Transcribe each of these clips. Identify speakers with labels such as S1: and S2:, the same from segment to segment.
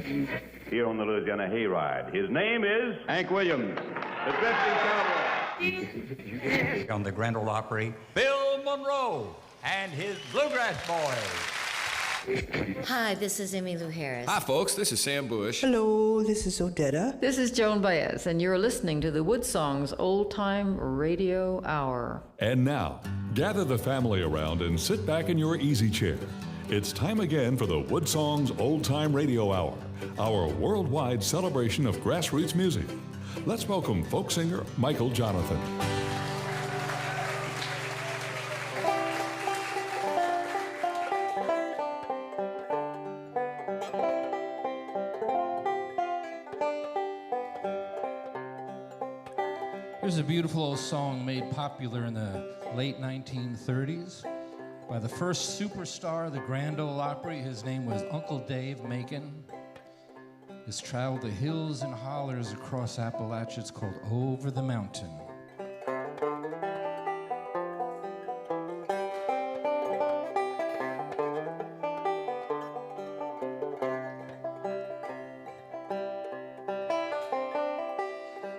S1: here on the Louisiana Hayride. His name is Hank Williams, the drifting cowboy.
S2: On the Grand Ole Opry, Bill Monroe and his Bluegrass Boys.
S3: Hi, this is Emmylou Harris.
S4: Hi, folks. This is Sam Bush.
S5: Hello, this is Odetta.
S6: This is Joan Baez, and you're listening to the WoodSongs Old Time Radio Hour.
S7: And now, gather the family around and sit back in your easy chair. It's time again for the WoodSongs Old Time Radio Hour, our worldwide celebration of grassroots music. Let's welcome folk singer Michael Jonathan.
S8: Here's a beautiful old song made popular in the late 1930s by the first superstar of the Grand Ole Opry. His name was Uncle Dave Macon. He's traveled the hills and hollers across Appalachia. It's called Over the Mountain.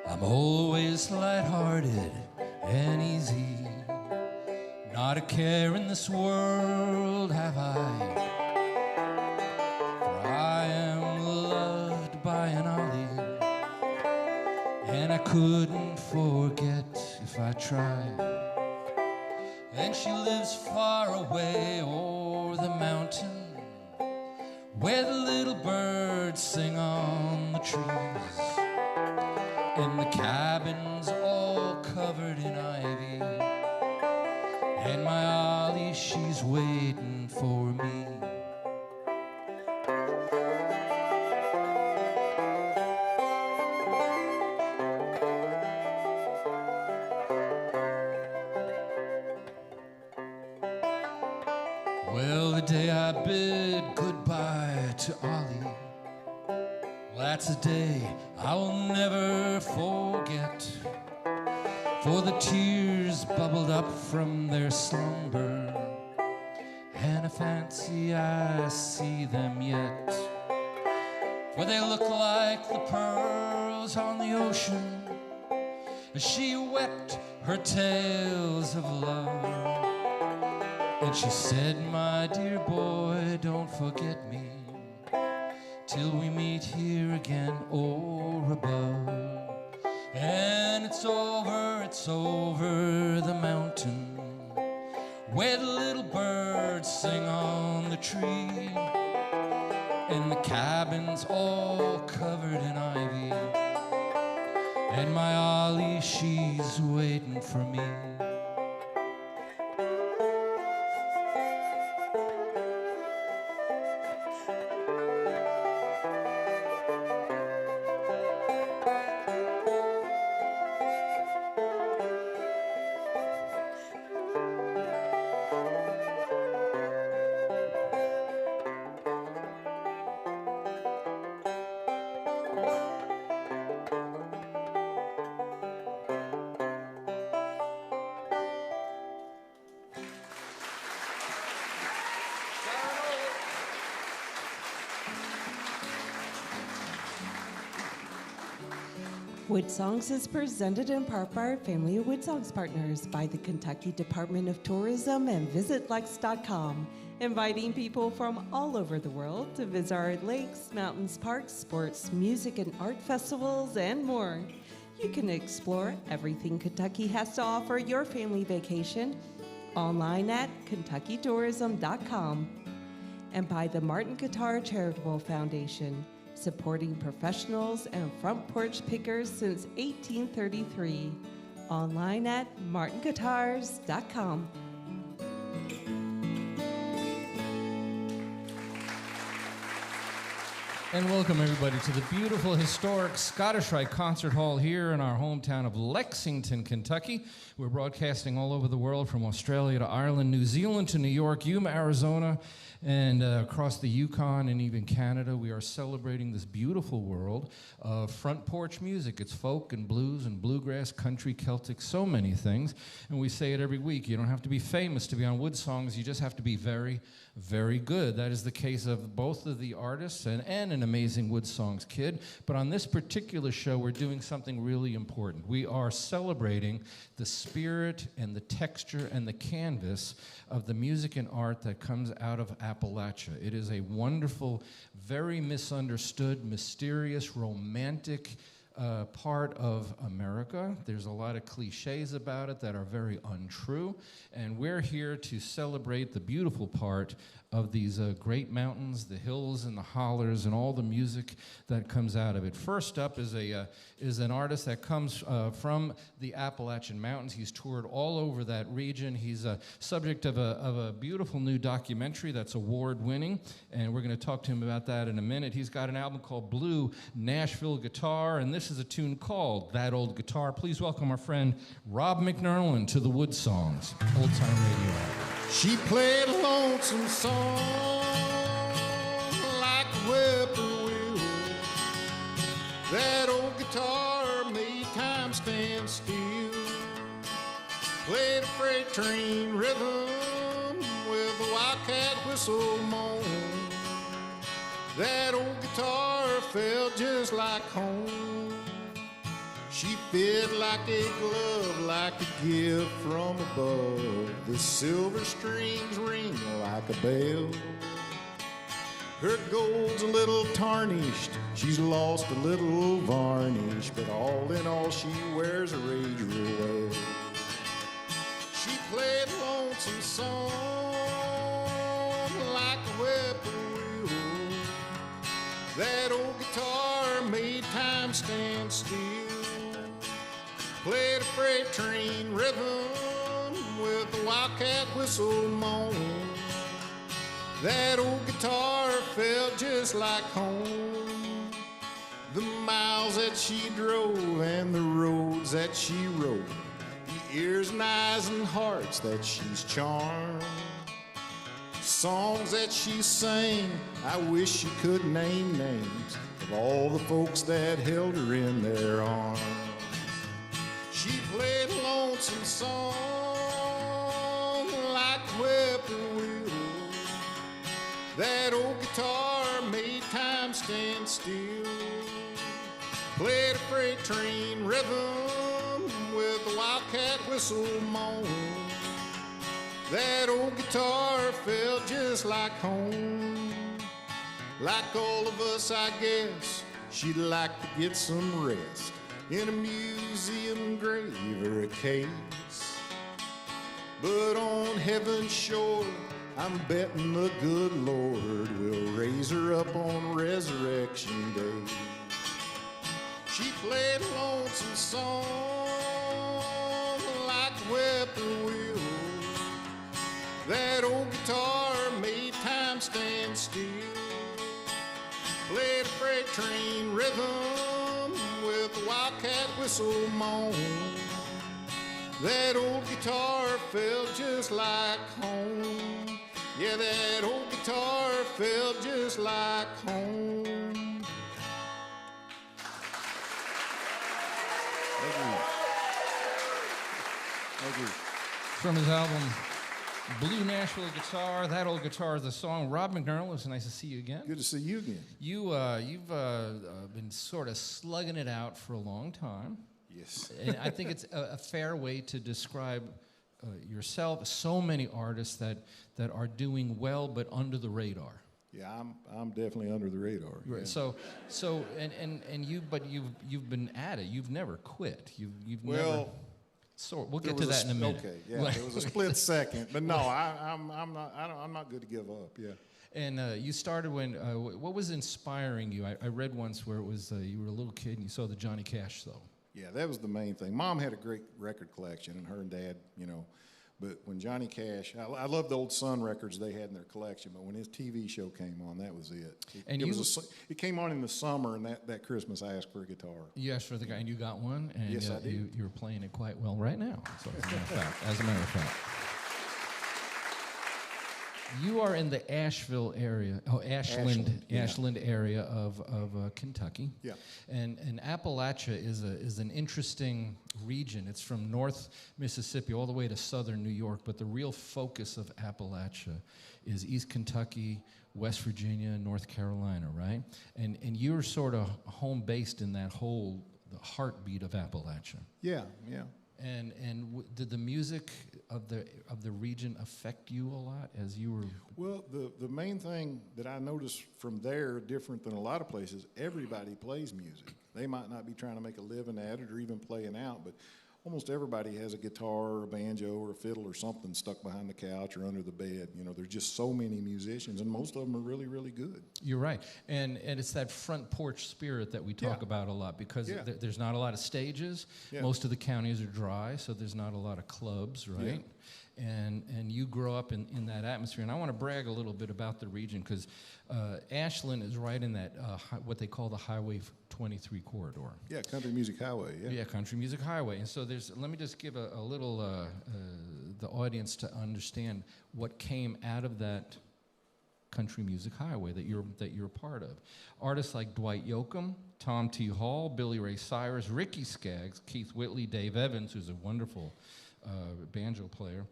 S8: I'm always lighthearted and easy. Not a care in this world have I. For I am loved by an Ollie, and I couldn't forget if I tried. And she lives far away o'er the mountain, where the little birds sing on the trees, and the cabin's all covered in ivy, and my Ollie, she's waiting for me. Well, the day I bid goodbye to Ollie, well, that's a day I will never forget. For the tears bubbled up from their slumber, and I fancy I see them yet. For they look like the pearls on the ocean as she wept her tales of love. And she said, my dear boy, don't forget me till we meet here again or above. And it's over the mountain, where the little birds sing on the tree, and the cabin's all covered in ivy, and my Ollie, she's waiting for me.
S5: WoodSongs is presented in part by our family of WoodSongs partners, by the Kentucky Department of Tourism and VisitLex.com, inviting people from all over the world to visit our lakes, mountains, parks, sports, music, and art festivals, and more. You can explore everything Kentucky has to offer your family vacation online at KentuckyTourism.com, and by the Martin Guitar Charitable Foundation, supporting professionals and front porch pickers since 1833. Online at martinguitars.com.
S8: And welcome everybody to the beautiful historic Scottish Rite Concert Hall here in our hometown of Lexington, Kentucky. We're broadcasting all over the world, from Australia to Ireland, New Zealand to New York, Yuma, Arizona, and across the Yukon and even Canada. We are celebrating this beautiful world of front porch music. It's folk and blues and bluegrass, country, Celtic, so many things. And we say it every week. You don't have to be famous to be on WoodSongs. You just have to be very, very good. That is the case of both of the artists and an amazing Wood Songs kid, but on this particular show, we're doing something really important. We are celebrating the spirit and the texture and the canvas of the music and art that comes out of Appalachia. It is a wonderful, very misunderstood, mysterious, romantic part of America. There's a lot of cliches about it that are very untrue, and we're here to celebrate the beautiful part of these great mountains, the hills and the hollers, and all the music that comes out of it. First up is an artist that comes from the Appalachian Mountains. He's toured all over that region. He's a subject of a beautiful new documentary that's award-winning, and we're going to talk to him about that in a minute. He's got an album called Blue Nashville Guitar, and this is a tune called That Old Guitar. Please welcome our friend Rob McNurlin to the Wood Songs Old Time Radio Hour.
S4: She played a lonesome song like a whippoorwill. That old guitar made time stand still. Played a freight train rhythm with a wildcat whistle moan. That old guitar felt just like home. She fit like a glove, like a gift from above. The silver strings ring like a bell. Her gold's a little tarnished, she's lost a little varnish, but all in all she wears her age real well. She played a lonesome song like a whippoorwill. That old guitar made time stand still. Played a freight train rhythm with a wildcat whistle moan. That old guitar felt just like home. The miles that she drove and the roads that she rode, the ears and eyes and hearts that she's charmed. Songs that she sang, I wish she could name names of all the folks that held her in their arms. She played a lonesome song like a whippoorwill. That old guitar made time stand still. Played a freight train rhythm with a wildcat whistle moan. That old guitar felt just like home. Like all of us, I guess, she'd like to get some rest in a museum grave or a case. But on heaven's shore, I'm betting the good Lord will raise her up on Resurrection Day. She played a lonesome song like a whippoorwill. That old guitar made time stand still. Played a freight train rhythm with a wildcat whistle moan. That old guitar felt just like home. Yeah, that old guitar felt just like home.
S8: Thank you. Thank you. From his album Blue Nashville Guitar, That Old Guitar is the song. Rob McNurlin, it's nice to see you again.
S4: Good to see you again.
S8: You've been sort of slugging it out for a long time.
S4: Yes.
S8: And I think it's a fair way to describe yourself. So many artists that are doing well but under the radar.
S4: Yeah, I'm definitely under the radar.
S8: Right.
S4: Yeah.
S8: So you've been at it. You've never quit. You've never.
S4: Well,
S8: we'll get to that in a minute.
S4: Okay, yeah, there was a split second, but no, I'm not good to give up. Yeah.
S8: And you started when? What was inspiring you? I read once where it was you were a little kid and you saw the Johnny Cash show.
S4: Yeah, that was the main thing. Mom had a great record collection, and her and Dad, But when Johnny Cash, I love the old Sun records they had in their collection, but when his TV show came on, that was it. It came on in the summer, and that Christmas I asked for a guitar.
S8: You asked for the guy, and you got one, and
S4: yes, I did.
S8: You're playing it quite well right now. So as a matter of fact. You are in the Asheville area, Ashland area of Kentucky.
S4: Yeah.
S8: And Appalachia is an interesting region. It's from North Mississippi all the way to southern New York, but the real focus of Appalachia is East Kentucky, West Virginia, North Carolina, right? And you're sort of home based in that whole the heartbeat of Appalachia.
S4: Yeah.
S8: And did the music of the region affect you a lot as you were?
S4: Well, the main thing that I noticed from there, different than a lot of places, everybody plays music. They might not be trying to make a living at it or even playing out, but almost everybody has a guitar or a banjo or a fiddle or something stuck behind the couch or under the bed. You know, there's just so many musicians, and most of them are really, really good.
S8: You're right. And it's that front porch spirit that we talk about a lot, because there's not a lot of stages. Yeah. Most of the counties are dry, so there's not a lot of clubs, right? Yeah. And you grow up in that atmosphere. And I want to brag a little bit about the region, because Ashland is right in that what they call the Highway 23 corridor.
S4: Yeah, Country Music Highway.
S8: Yeah, Country Music Highway. And so let me just give a little the audience to understand what came out of that Country Music Highway that you're a part of. Artists like Dwight Yoakam, Tom T. Hall, Billy Ray Cyrus, Ricky Skaggs, Keith Whitley, Dave Evans, who's a wonderful banjo player.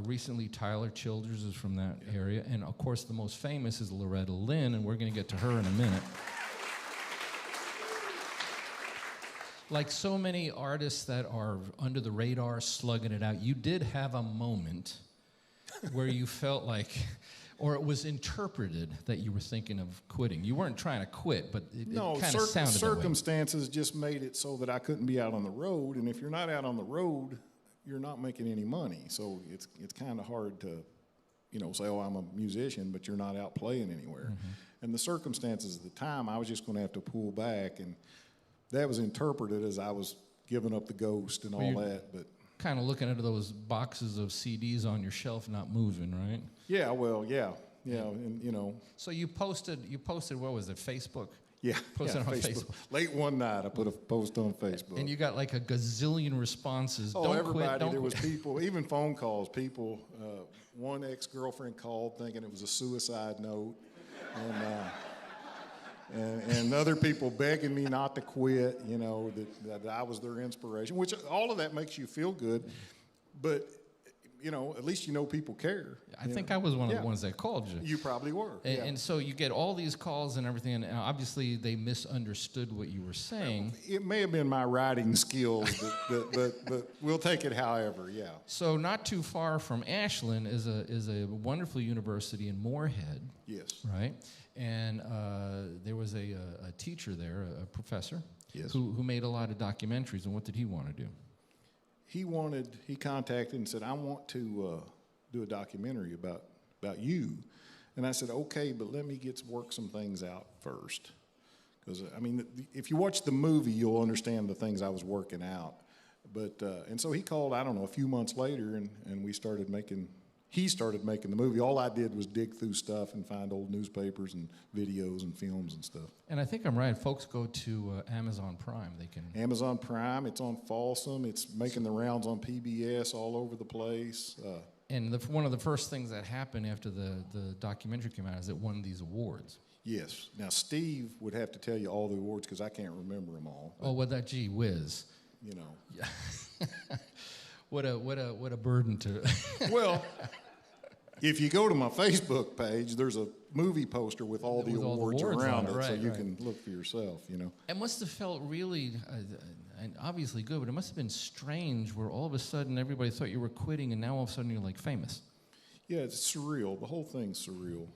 S8: Recently, Tyler Childers is from that area. And, of course, the most famous is Loretta Lynn, and we're going to get to her in a minute. Like so many artists that are under the radar, slugging it out, you did have a moment where you felt like, or it was interpreted that you were thinking of quitting. You weren't trying to quit, but it kind of sounded that way.
S4: Circumstances just made it so that I couldn't be out on the road, and if you're not out on the road, you're not making any money. So it's kind of hard to, say, oh, I'm a musician, but you're not out playing anywhere. Mm-hmm. And the circumstances at the time, I was just going to have to pull back, and that was interpreted as I was giving up the ghost and all that. But
S8: kind of looking at those boxes of CDs on your shelf not moving, right?
S4: Yeah, well, yeah, and
S8: So you posted. What was it? Facebook.
S4: Yeah,
S8: posted on Facebook.
S4: Late one night, I put a post on Facebook,
S8: and you got like a gazillion responses.
S4: Oh,
S8: don't
S4: everybody!
S8: Quit, don't
S4: there was
S8: quit.
S4: people, even phone calls. People, one ex-girlfriend called thinking it was a suicide note, and other people begging me not to quit. That I was their inspiration. Which all of that makes you feel good, but at least people care.
S8: I think I was one of the ones that called you.
S4: You probably were.
S8: And so you get all these calls and everything, and obviously they misunderstood what you were saying.
S4: It may have been my writing skills, but we'll take it however, yeah.
S8: So not too far from Ashland is a wonderful university in Moorhead.
S4: Yes.
S8: Right? And there was a teacher there, a professor,
S4: yes,
S8: who made a lot of documentaries, and what did he want to do?
S4: He contacted and said, I want to do a documentary about you. And I said, okay, but let me work some things out first. Because, if you watch the movie, you'll understand the things I was working out. But, and so he called, I don't know, a few months later, and he started making the movie. All I did was dig through stuff and find old newspapers and videos and films and stuff.
S8: And I think I'm right. Folks go to Amazon Prime. They can.
S4: Amazon Prime. It's on Folsom. It's making the rounds on PBS all over the place.
S8: And one of the first things that happened after the documentary came out is it won these awards.
S4: Yes. Now Steve would have to tell you all the awards because I can't remember them all.
S8: Oh, well, that gee whiz. Yeah. What a burden to.
S4: Well, if you go to my Facebook page, there's a movie poster with all the awards around it, right, so you can look for yourself.
S8: It must have felt really, and obviously good, but it must have been strange where all of a sudden everybody thought you were quitting, and now all of a sudden you're like famous.
S4: Yeah, it's surreal. The whole thing's surreal.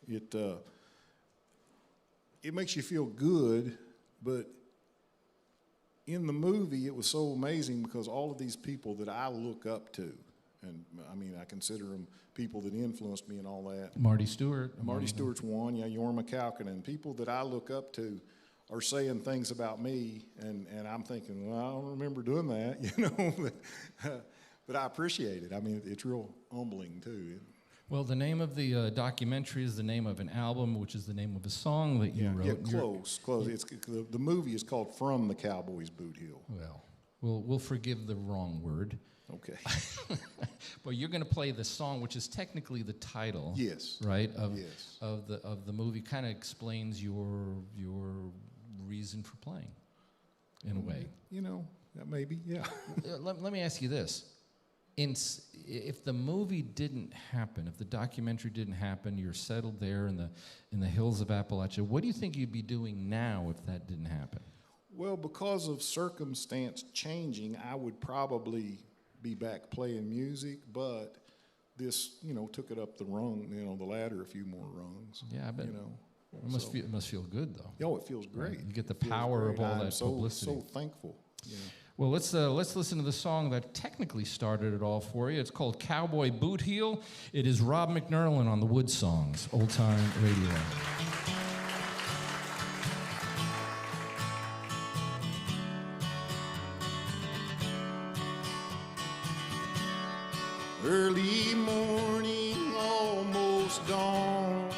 S4: It makes you feel good, but in the movie, it was so amazing because all of these people that I look up to, and I consider them people that influenced me and all that.
S8: Marty Stewart.
S4: Marty Stewart's one, yeah, Yorma Kalkinen. People that I look up to are saying things about me, and I'm thinking, well, I don't remember doing that, but I appreciate it. It's real humbling, too.
S8: Well, the name of the documentary is the name of an album, which is the name of a song that you wrote.
S4: Yeah, close. The movie is called From the Cowboy's Boot Heel.
S8: Well, we'll forgive the wrong word.
S4: Okay.
S8: But you're going to play the song, which is technically the title.
S4: Yes.
S8: Right?
S4: Yes.
S8: Of the movie. Kind of explains your reason for playing, in a way.
S4: That maybe, yeah.
S8: Let me ask you this. if the movie didn't happen, if the documentary didn't happen, you're settled there in the hills of Appalachia, what do you think you'd be doing now if that didn't happen?
S4: Well, because of circumstance changing, I would probably be back playing music, but this, took it up the ladder a few more rungs.
S8: Yeah, I bet. It must feel good, though.
S4: Oh, it feels great.
S8: You get the power of all that publicity.
S4: I'm so thankful. Yeah.
S8: Well, let's listen to the song that technically started it all for you. It's called Cowboy Boot Heel. It is Rob McNurlin on the WoodSongs Old Time Radio.
S4: Early morning, almost dawn.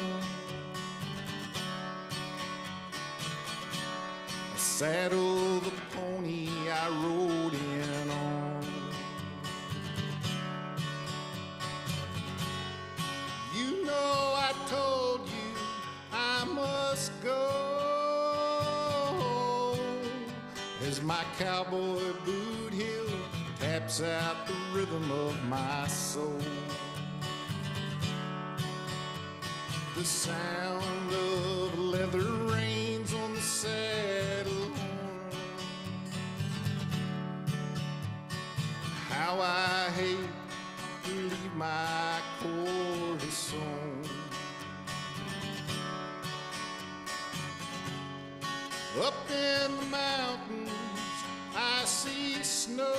S4: I saddled the pony I rode in on. You know I told you I must go as my cowboy boot heel taps out the rhythm of my soul. The sound of leather reins on the saddle horn. How I hate to leave my cortisone. Up in the mountains I see snow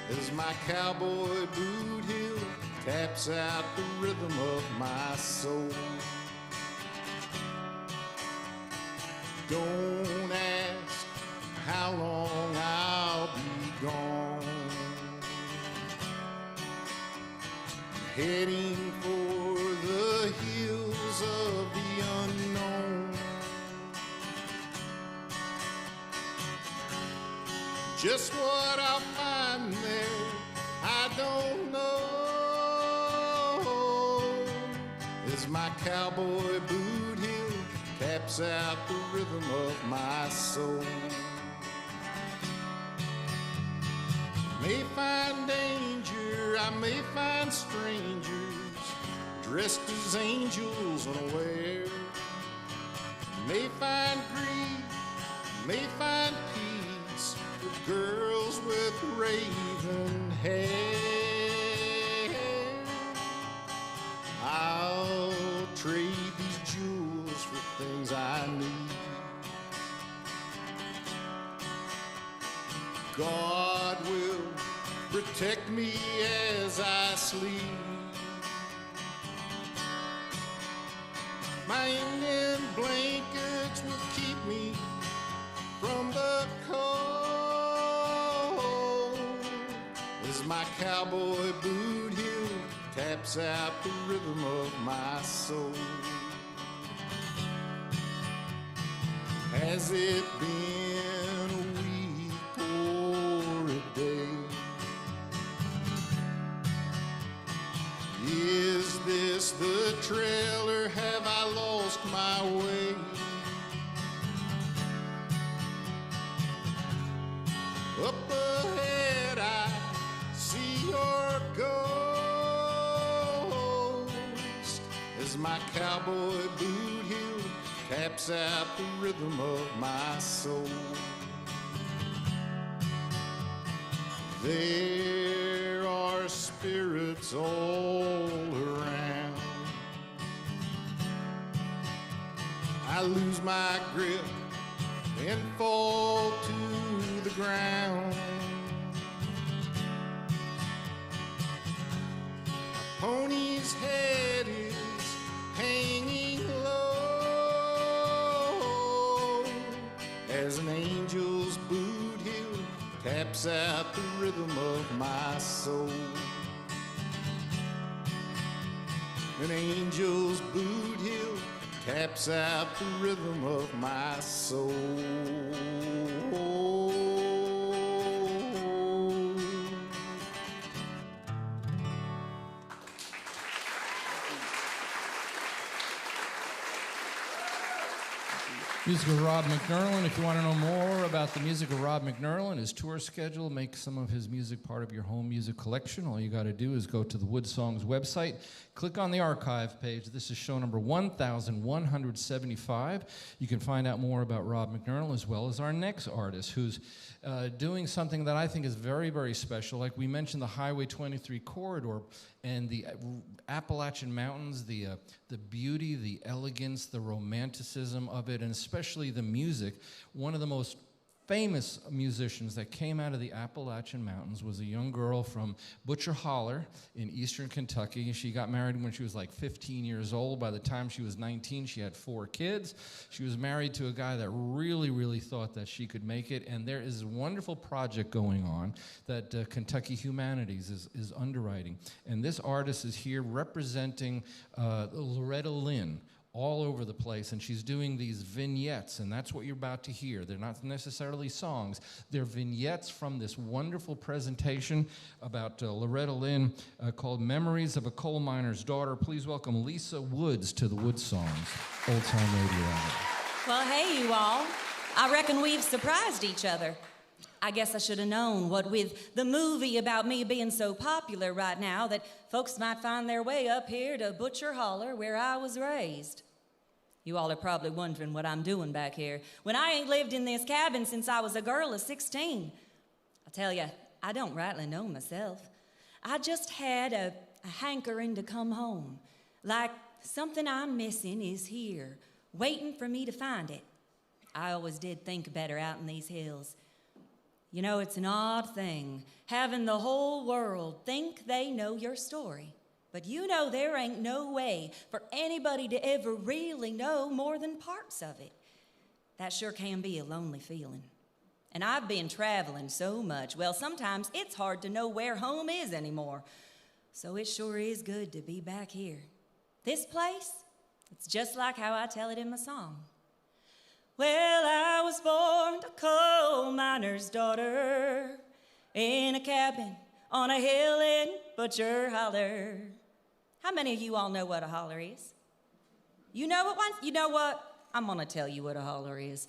S4: as my cowboy boot heel taps out the rhythm of my soul. Don't ask how long I'll be gone. I'm heading for the hills of the unknown. Just what I'll find there, I don't know. As my cowboy boot heel taps out the rhythm of my soul. May find danger, I may find strangers dressed as angels unaware. May find grief, may find peace with girls with raven hair. I'll trade these jewels for things I need. God will protect me as I sleep. My Indian blankets will keep me from the cold as my cowboy boot heel taps out the rhythm of my soul. Has it been a week or a day? Is this the trail or have I lost my way? Up ahead I see your ghost as my cowboy boot heel taps out the rhythm of my soul. There are spirits all around. I lose my grip and fall to the ground. Pony's head is hanging low as an angel's boot heel taps out the rhythm of my soul. An angel's boot heel taps out the rhythm of my soul.
S8: Music of Rob McNurlin. If you want to know more about the music of Rob McNurlin, his tour schedule, make some of his music part of your home music collection, all you got to do is go to the WoodSongs website, click on the archive page. This is show number 1175. You can find out more about Rob McNurlin as well as our next artist, who's doing something that I think is very, very special. Like we mentioned, the Highway 23 corridor and the Appalachian Mountains, the beauty, the elegance, the romanticism of it, and especially the music. One of the most famous musicians that came out of the Appalachian Mountains was a young girl from Butcher Holler in eastern Kentucky. She got married when she was like 15 years old. By the time she was 19, she had 4 kids. She was married to a guy that really, really thought that she could make it. And there is a wonderful project going on that Kentucky Humanities is underwriting. And this artist is here representing Loretta Lynn all over the place, and she's doing these vignettes, and that's what you're about to hear. They're not necessarily songs. They're vignettes from this wonderful presentation about Loretta Lynn called Memories of a Coal Miner's Daughter. Please welcome Lisa Woods to the WoodSongs Old Time Radio Hour.
S9: Well, hey, you all. I reckon we've surprised each other. I guess I should have known what with the movie about me being so popular right now that folks might find their way up here to Butcher Holler where I was raised. You all are probably wondering what I'm doing back here when I ain't lived in this cabin since I was a girl of 16. I'll tell you, I don't rightly know myself. I just had a hankering to come home, like something I'm missing is here, waiting for me to find it. I always did think better out in these hills. You know, it's an odd thing, having the whole world think they know your story. But you know there ain't no way for anybody to ever really know more than parts of it. That sure can be a lonely feeling. And I've been traveling so much, well, sometimes it's hard to know where home is anymore. So it sure is good to be back here. This place, it's just like how I tell it in my song. Well, I was born a coal miner's daughter in a cabin on a hill in Butcher Holler. How many of you all know what a holler is? You know it once? You know what? I'm gonna tell you what a holler is.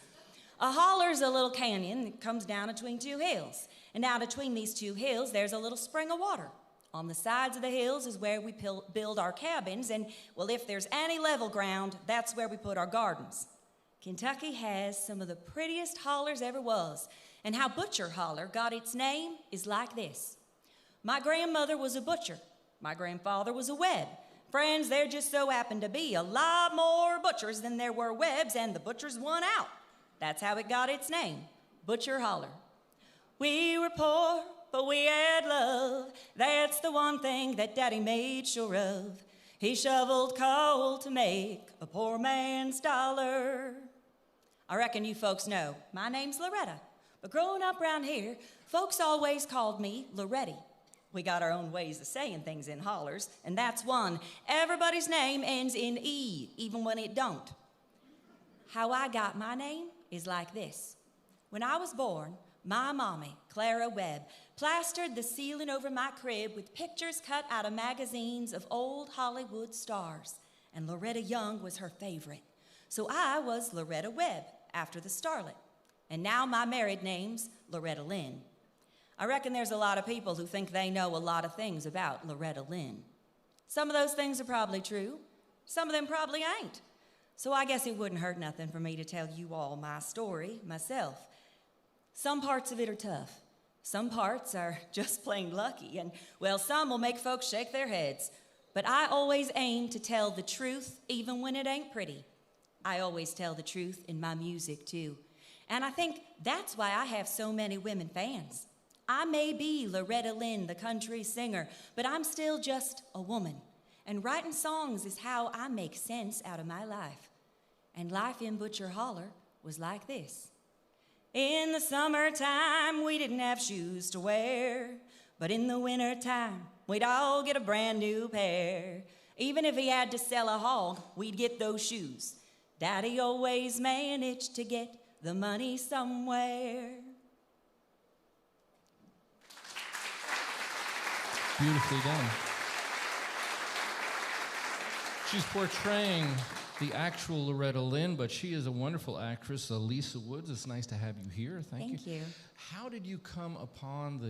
S9: A holler's a little canyon that comes down between 2 hills. And now between these 2 hills, there's a little spring of water. On the sides of the hills is where we build our cabins, and, well, if there's any level ground, that's where we put our gardens. Kentucky has some of the prettiest hollers ever was, and how Butcher Holler got its name is like this. My grandmother was a butcher. My grandfather was a web. Friends, there just so happened to be a lot more butchers than there were webs, and the butchers won out. That's how it got its name, Butcher Holler. We were poor, but we had love. That's the one thing that Daddy made sure of. He shoveled coal to make a poor man's dollar. I reckon you folks know my name's Loretta, but growing up around here, folks always called me Loretti. We got our own ways of saying things in hollers, and that's one. Everybody's name ends in E, even when it don't. How I got my name is like this. When I was born, my mommy, Clara Webb, plastered the ceiling over my crib with pictures cut out of magazines of old Hollywood stars, and Loretta Young was her favorite. So I was Loretta Webb, after the starlet, and now my married name's Loretta Lynn. I reckon there's a lot of people who think they know a lot of things about Loretta Lynn. Some of those things are probably true. Some of them probably ain't. So I guess it wouldn't hurt nothing for me to tell you all my story myself. Some parts of it are tough. Some parts are just plain lucky, and, well, some will make folks shake their heads. But I always aim to tell the truth even when it ain't pretty. I always tell the truth in my music, too. And I think that's why I have so many women fans. I may be Loretta Lynn, the country singer, but I'm still just a woman. And writing songs is how I make sense out of my life. And life in Butcher Holler was like this. In the summertime, we didn't have shoes to wear, but in the wintertime, we'd all get a brand new pair. Even if he had to sell a hog, we'd get those shoes. Daddy always managed to get the money somewhere.
S8: Beautifully done. She's portraying the actual Loretta Lynn, but she is a wonderful actress, Lisa Woods. It's nice to have you here. Thank you. How did you come upon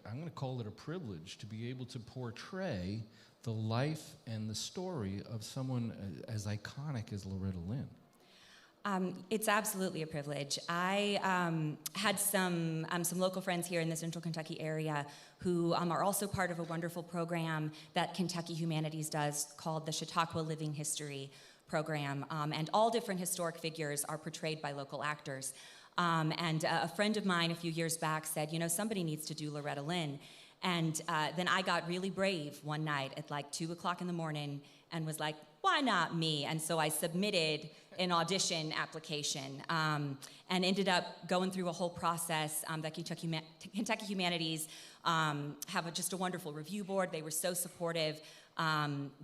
S8: I'm going to call it a privilege, to be able to portray the life and the story of someone as iconic as Loretta Lynn?
S9: It's absolutely a privilege. I had some local friends here in the Central Kentucky area who are also part of a wonderful program that Kentucky Humanities does called the Chautauqua Living History Program, and all different historic figures are portrayed by local actors. And a friend of mine a few years back said, somebody needs to do Loretta Lynn. And then I got really brave one night at like 2 o'clock in the morning and was like, why not me? And so I submitted an audition application and ended up going through a whole process. That Kentucky Humanities have just a wonderful review board. They were so supportive.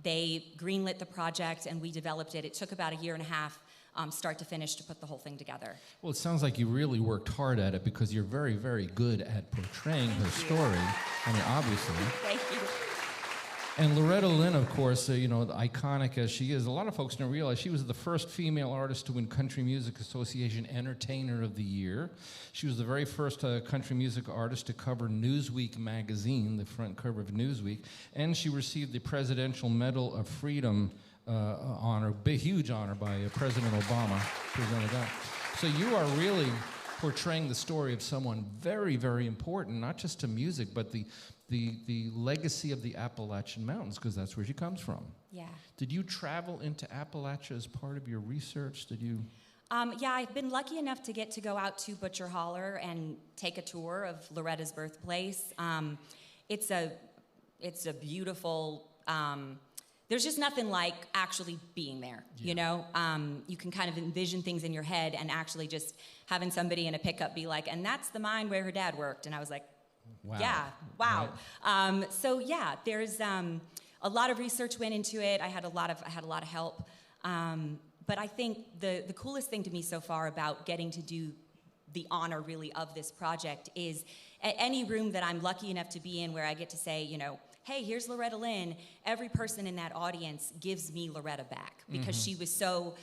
S9: They greenlit the project and we developed it. It took about a year and a half, start to finish, to put the whole thing together.
S8: Well, it sounds like you really worked hard at it, because you're very, very good at portraying her story. I mean, obviously.
S9: Thank you.
S8: And Loretta Lynn, of course, iconic as she is, a lot of folks don't realize she was the first female artist to win Country Music Association Entertainer of the Year. She was the very first country music artist to cover Newsweek magazine, the front cover of Newsweek, and she received the Presidential Medal of Freedom honor, big, huge honor by President Obama, presented that. So you are really portraying the story of someone very, very important, not just to music, but the legacy of the Appalachian Mountains, because that's where she comes from.
S9: Yeah.
S8: Did you travel into Appalachia as part of your research? Did you?
S9: Yeah, I've been lucky enough to get to go out to Butcher Holler and take a tour of Loretta's birthplace. It's a beautiful. There's just nothing like actually being there, you know? You can kind of envision things in your head, and actually just having somebody in a pickup be like, and that's the mine where her dad worked. And I was like, wow. Yeah, wow. Right. So yeah, there's a lot of research went into it. I had a lot of help. But I think the coolest thing to me so far about getting to do the honor really of this project is at any room that I'm lucky enough to be in where I get to say, hey, here's Loretta Lynn, every person in that audience gives me Loretta back, because she was so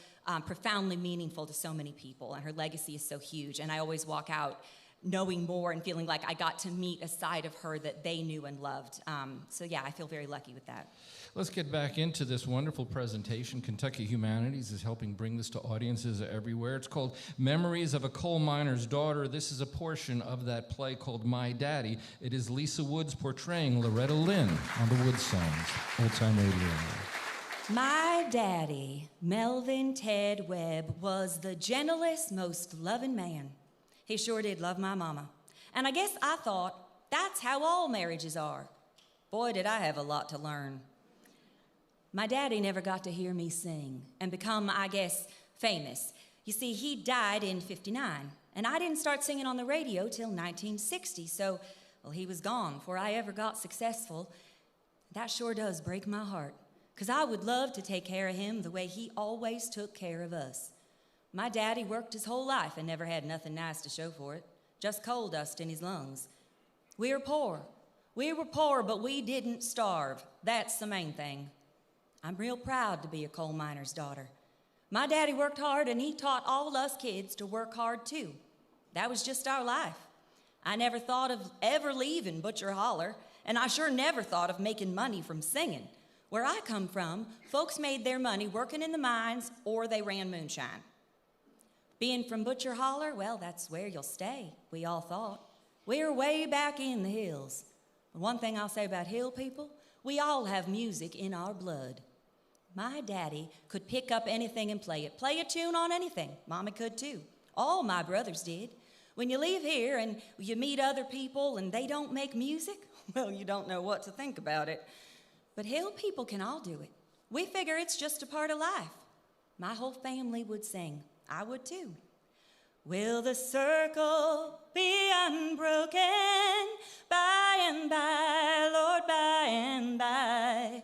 S9: profoundly meaningful to so many people, and her legacy is so huge. And I always walk out knowing more and feeling like I got to meet a side of her that they knew and loved. So yeah, I feel very lucky with that.
S8: Let's get back into this wonderful presentation. Kentucky Humanities is helping bring this to audiences everywhere. It's called Memories of a Coal Miner's Daughter. This is a portion of that play called My Daddy. It is Lisa Woods portraying Loretta Lynn on the WoodSongs Old Time Radio.
S9: My daddy, Melvin Ted Webb, was the gentlest, most loving man. He sure did love my mama. And I guess I thought, that's how all marriages are. Boy, did I have a lot to learn. My daddy never got to hear me sing and become, I guess, famous. You see, he died in '59, and I didn't start singing on the radio till 1960, so, well, he was gone before I ever got successful. That sure does break my heart, because I would love to take care of him the way he always took care of us. My daddy worked his whole life and never had nothing nice to show for it, just coal dust in his lungs. We were poor. We were poor, but we didn't starve. That's the main thing. I'm real proud to be a coal miner's daughter. My daddy worked hard, and he taught all us kids to work hard too. That was just our life. I never thought of ever leaving Butcher Holler, and I sure never thought of making money from singing. Where I come from, folks made their money working in the mines, or they ran moonshine. Being from Butcher Holler, well, that's where you'll stay, we all thought. We're way back in the hills. But one thing I'll say about hill people, we all have music in our blood. My daddy could pick up anything and play it. Play a tune on anything. Mama could too. All my brothers did. When you leave here and you meet other people and they don't make music, well, you don't know what to think about it. But hill people can all do it. We figure it's just a part of life. My whole family would sing. I would too. Will the circle be unbroken by and by, Lord, by and by?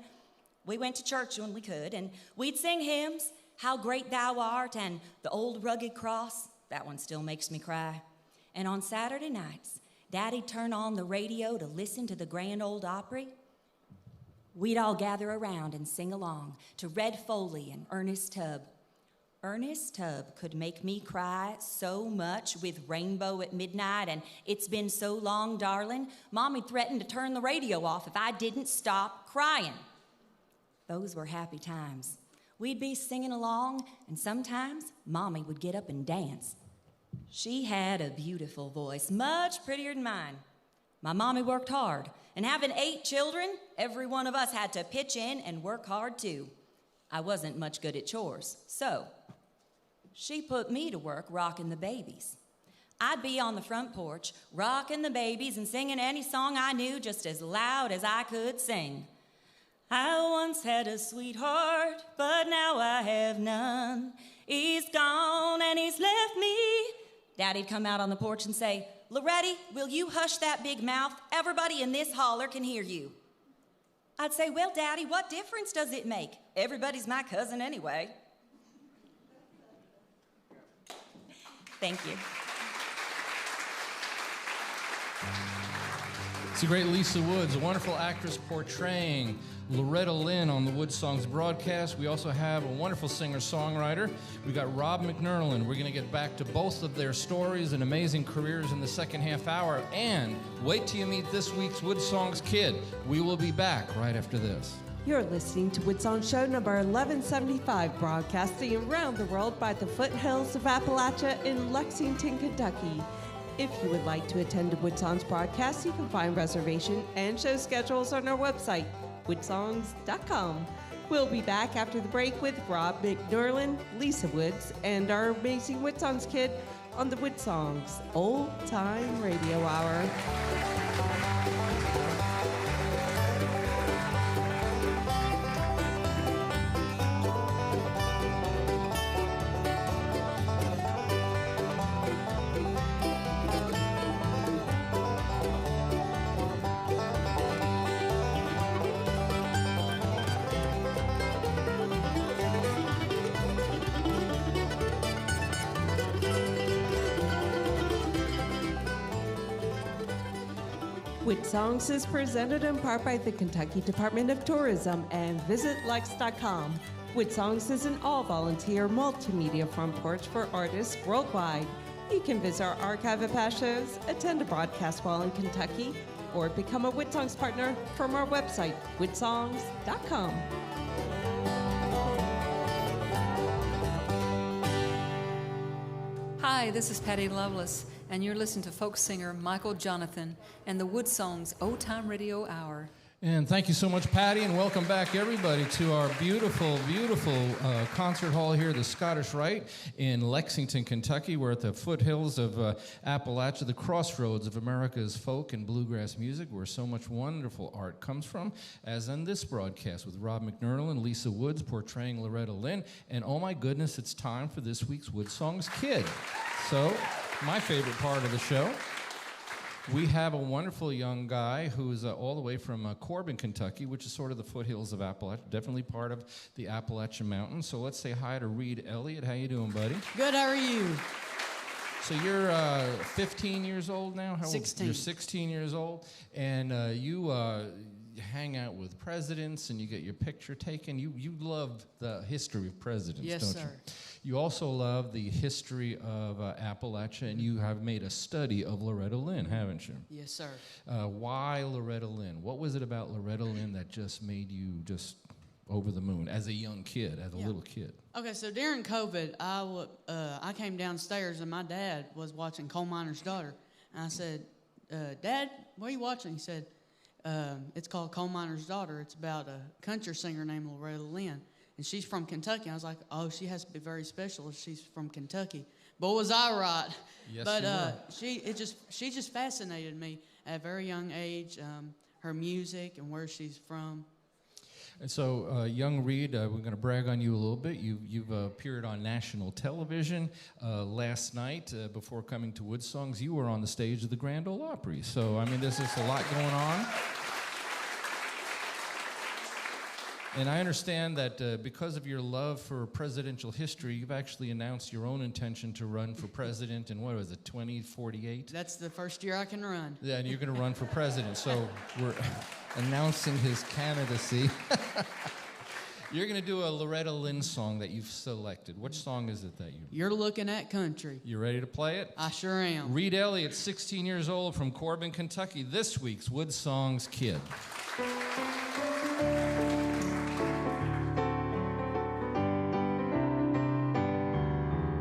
S9: We went to church when we could, and we'd sing hymns, How Great Thou Art, and The Old Rugged Cross. That one still makes me cry. And on Saturday nights, Daddy'd turn on the radio to listen to the Grand Ole Opry. We'd all gather around and sing along to Red Foley and Ernest Tubb. Ernest Tubb could make me cry so much with Rainbow at Midnight and It's Been So Long, Darling. Mommy threatened to turn the radio off if I didn't stop crying. Those were happy times. We'd be singing along, and sometimes Mommy would get up and dance. She had a beautiful voice, much prettier than mine. My mommy worked hard, and having 8 children, every one of us had to pitch in and work hard too. I wasn't much good at chores, so she put me to work rocking the babies. I'd be on the front porch, rocking the babies and singing any song I knew just as loud as I could sing. I once had a sweetheart, but now I have none. He's gone and he's left me. Daddy'd come out on the porch and say, Loretti, will you hush that big mouth? Everybody in this holler can hear you. I'd say, well, Daddy, what difference does it make? Everybody's my cousin anyway. Thank you.
S8: It's the great Lisa Woods, a wonderful actress portraying Loretta Lynn on the WoodSongs broadcast. We also have a wonderful singer-songwriter. We got Rob McNurlin. We're going to get back to both of their stories and amazing careers in the second half hour. And wait till you meet this week's WoodSongs kid. We will be back right after this.
S5: You're listening to WoodSongs Show number 1175, broadcasting around the world by the foothills of Appalachia in Lexington, Kentucky. If you would like to attend a WoodSongs broadcast, you can find reservation and show schedules on our website, WoodSongs.com. We'll be back after the break with Rob McNurlin, Lisa Woods, and our amazing WoodSongs kid on the WoodSongs Old Time Radio Hour. WoodSongs is presented in part by the Kentucky Department of Tourism and VisitLex.com. WoodSongs is an all-volunteer multimedia front porch for artists worldwide. You can visit our archive of past shows, attend a broadcast while in Kentucky, or become a WoodSongs partner from our website, WoodSongs.com.
S10: Hi, this is Patty Lovelace, and you're listening to folk singer Michael Jonathan and the WoodSongs Old Time Radio Hour.
S8: And thank you so much, Patty, and welcome back, everybody, to our beautiful, beautiful concert hall here, the Scottish Rite in Lexington, Kentucky. We're at the foothills of Appalachia, the crossroads of America's folk and bluegrass music, where so much wonderful art comes from, as in this broadcast with Rob McNurlin, Lisa Woods portraying Loretta Lynn, and oh my goodness, it's time for this week's WoodSongs Kid. So, my favorite part of the show. We have a wonderful young guy who's all the way from Corbin, Kentucky, which is sort of the foothills of Appalachia, definitely part of the Appalachian Mountains. So let's say hi to Reed Elliott. How you doing, buddy?
S11: Good, how are you?
S8: So you're 15 years old now? How
S11: 16.
S8: Old? You're 16 years old, and you hang out with presidents, and you get your picture taken. You love the history of presidents,
S11: yes,
S8: don't
S11: sir.
S8: you? You also love the history of Appalachia, and you have made a study of Loretta Lynn, haven't you?
S11: Yes, sir.
S8: Why Loretta Lynn? What was it about Loretta Lynn that just made you just over the moon as a young kid, as a little kid?
S11: Okay, so during COVID, I came downstairs, and my dad was watching Coal Miner's Daughter. And I said, Dad, what are you watching? He said, it's called Coal Miner's Daughter. It's about a country singer named Loretta Lynn. And she's from Kentucky. I was like, oh, she has to be very special if she's from Kentucky. But was I right?
S8: Yes,
S11: but
S8: you were.
S11: she just fascinated me at a very young age, her music and where she's from.
S8: And so, young Reed, we're going to brag on you a little bit. You've appeared on national television last night before coming to WoodSongs. You were on the stage of the Grand Ole Opry. So, I mean, there's just a lot going on. And I understand that because of your love for presidential history, you've actually announced your own intention to run for president in, what was it, 2048?
S11: That's the first year I can run.
S8: Yeah, and you're going to run for president. So we're announcing his candidacy. You're going to do a Loretta Lynn song that you've selected. Which song is it that you...
S11: You're Looking at Country.
S8: You ready to play it?
S11: I sure am.
S8: Reed Elliott, 16 years old, from Corbin, Kentucky. This week's WoodSongs Kid.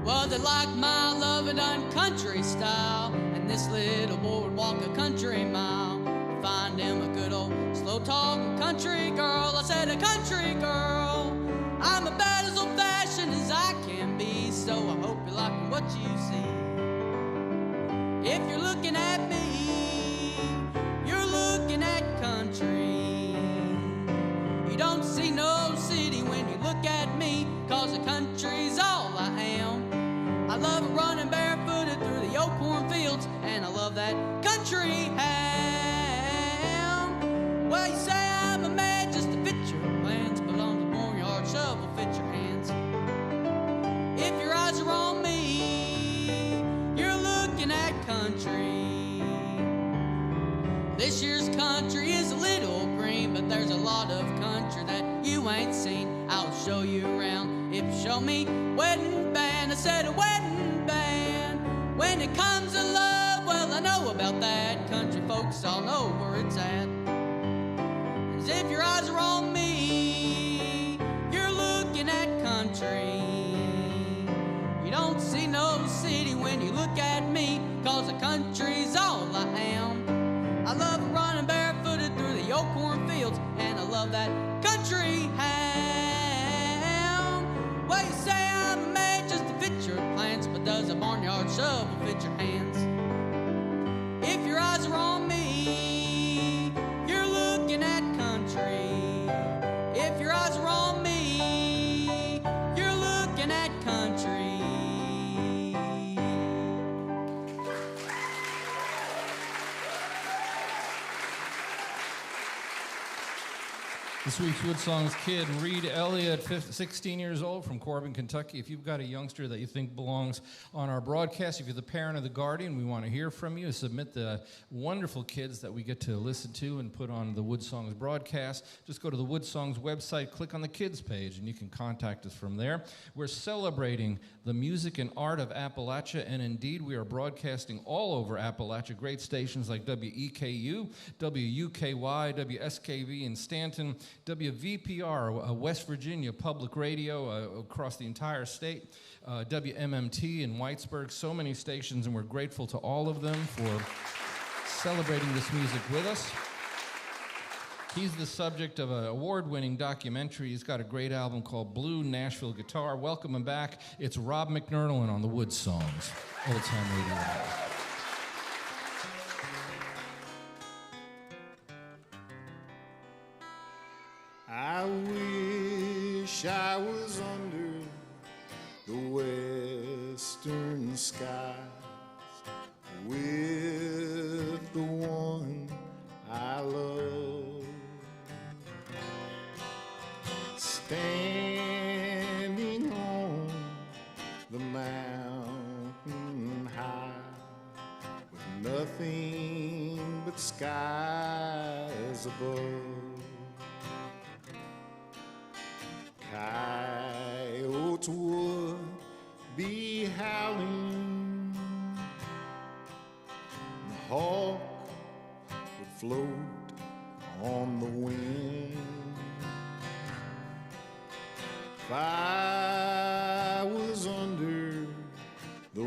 S11: Well, they like my loving done country style, and this little boy would walk a country mile. Find him a good old slow talking country girl. I said a country girl. I'm about as old fashioned as I can be, so I hope you like what you see. If you're looking at me, you're looking at country. You don't see no city when you look at me, 'cause the country's all I am. I love running barefooted through the old cornfields, and I love that country ham. Well, you say I'm a man just to fit your plans, but on the barnyard shovel fit your hands. If your eyes are on me, you're looking at country. This year's country is a little green, but there's a lot of country that you ain't seen. I'll show you around if you show me wedding band. I said a wedding band. When it comes to love, well, I know about that. Country folks all know where it's at. 'Cause if your eyes are on me, you're looking at country. You don't see no city when you look at me, 'cause the country's all I am. I love running barefooted through the old cornfields, and I love that country ham. Well, you say I'm a man just to fit your plans, but does a barnyard shovel fit your hands? If your eyes are on me, you're looking at country. If your eyes are on me, you're looking at country.
S8: This week's WoodSongs Kid, Reed Elliott, 16 years old, from Corbin, Kentucky. If you've got a youngster that you think belongs on our broadcast, if you're the parent or the guardian, we want to hear from you. Submit the wonderful kids that we get to listen to and put on the WoodSongs broadcast. Just go to the WoodSongs website, click on the kids page, and you can contact us from there. We're celebrating the music and art of Appalachia, and indeed we are broadcasting all over Appalachia. Great stations like WEKU, WUKY, WSKV in Stanton, WVPR, West Virginia Public Radio across the entire state, WMMT in Whitesburg, so many stations, and we're grateful to all of them for celebrating this music with us. He's the subject of an award-winning documentary. He's got a great album called Blue Nashville Guitar. Welcome him back. It's Rob McNurlin on the WoodSongs Old Time Radio Hour.
S4: I wish I was under the western skies with the one I love, standing on the mountain high with nothing but skies above. Coyotes would be howling, the hawk would float on the wind. If I was under the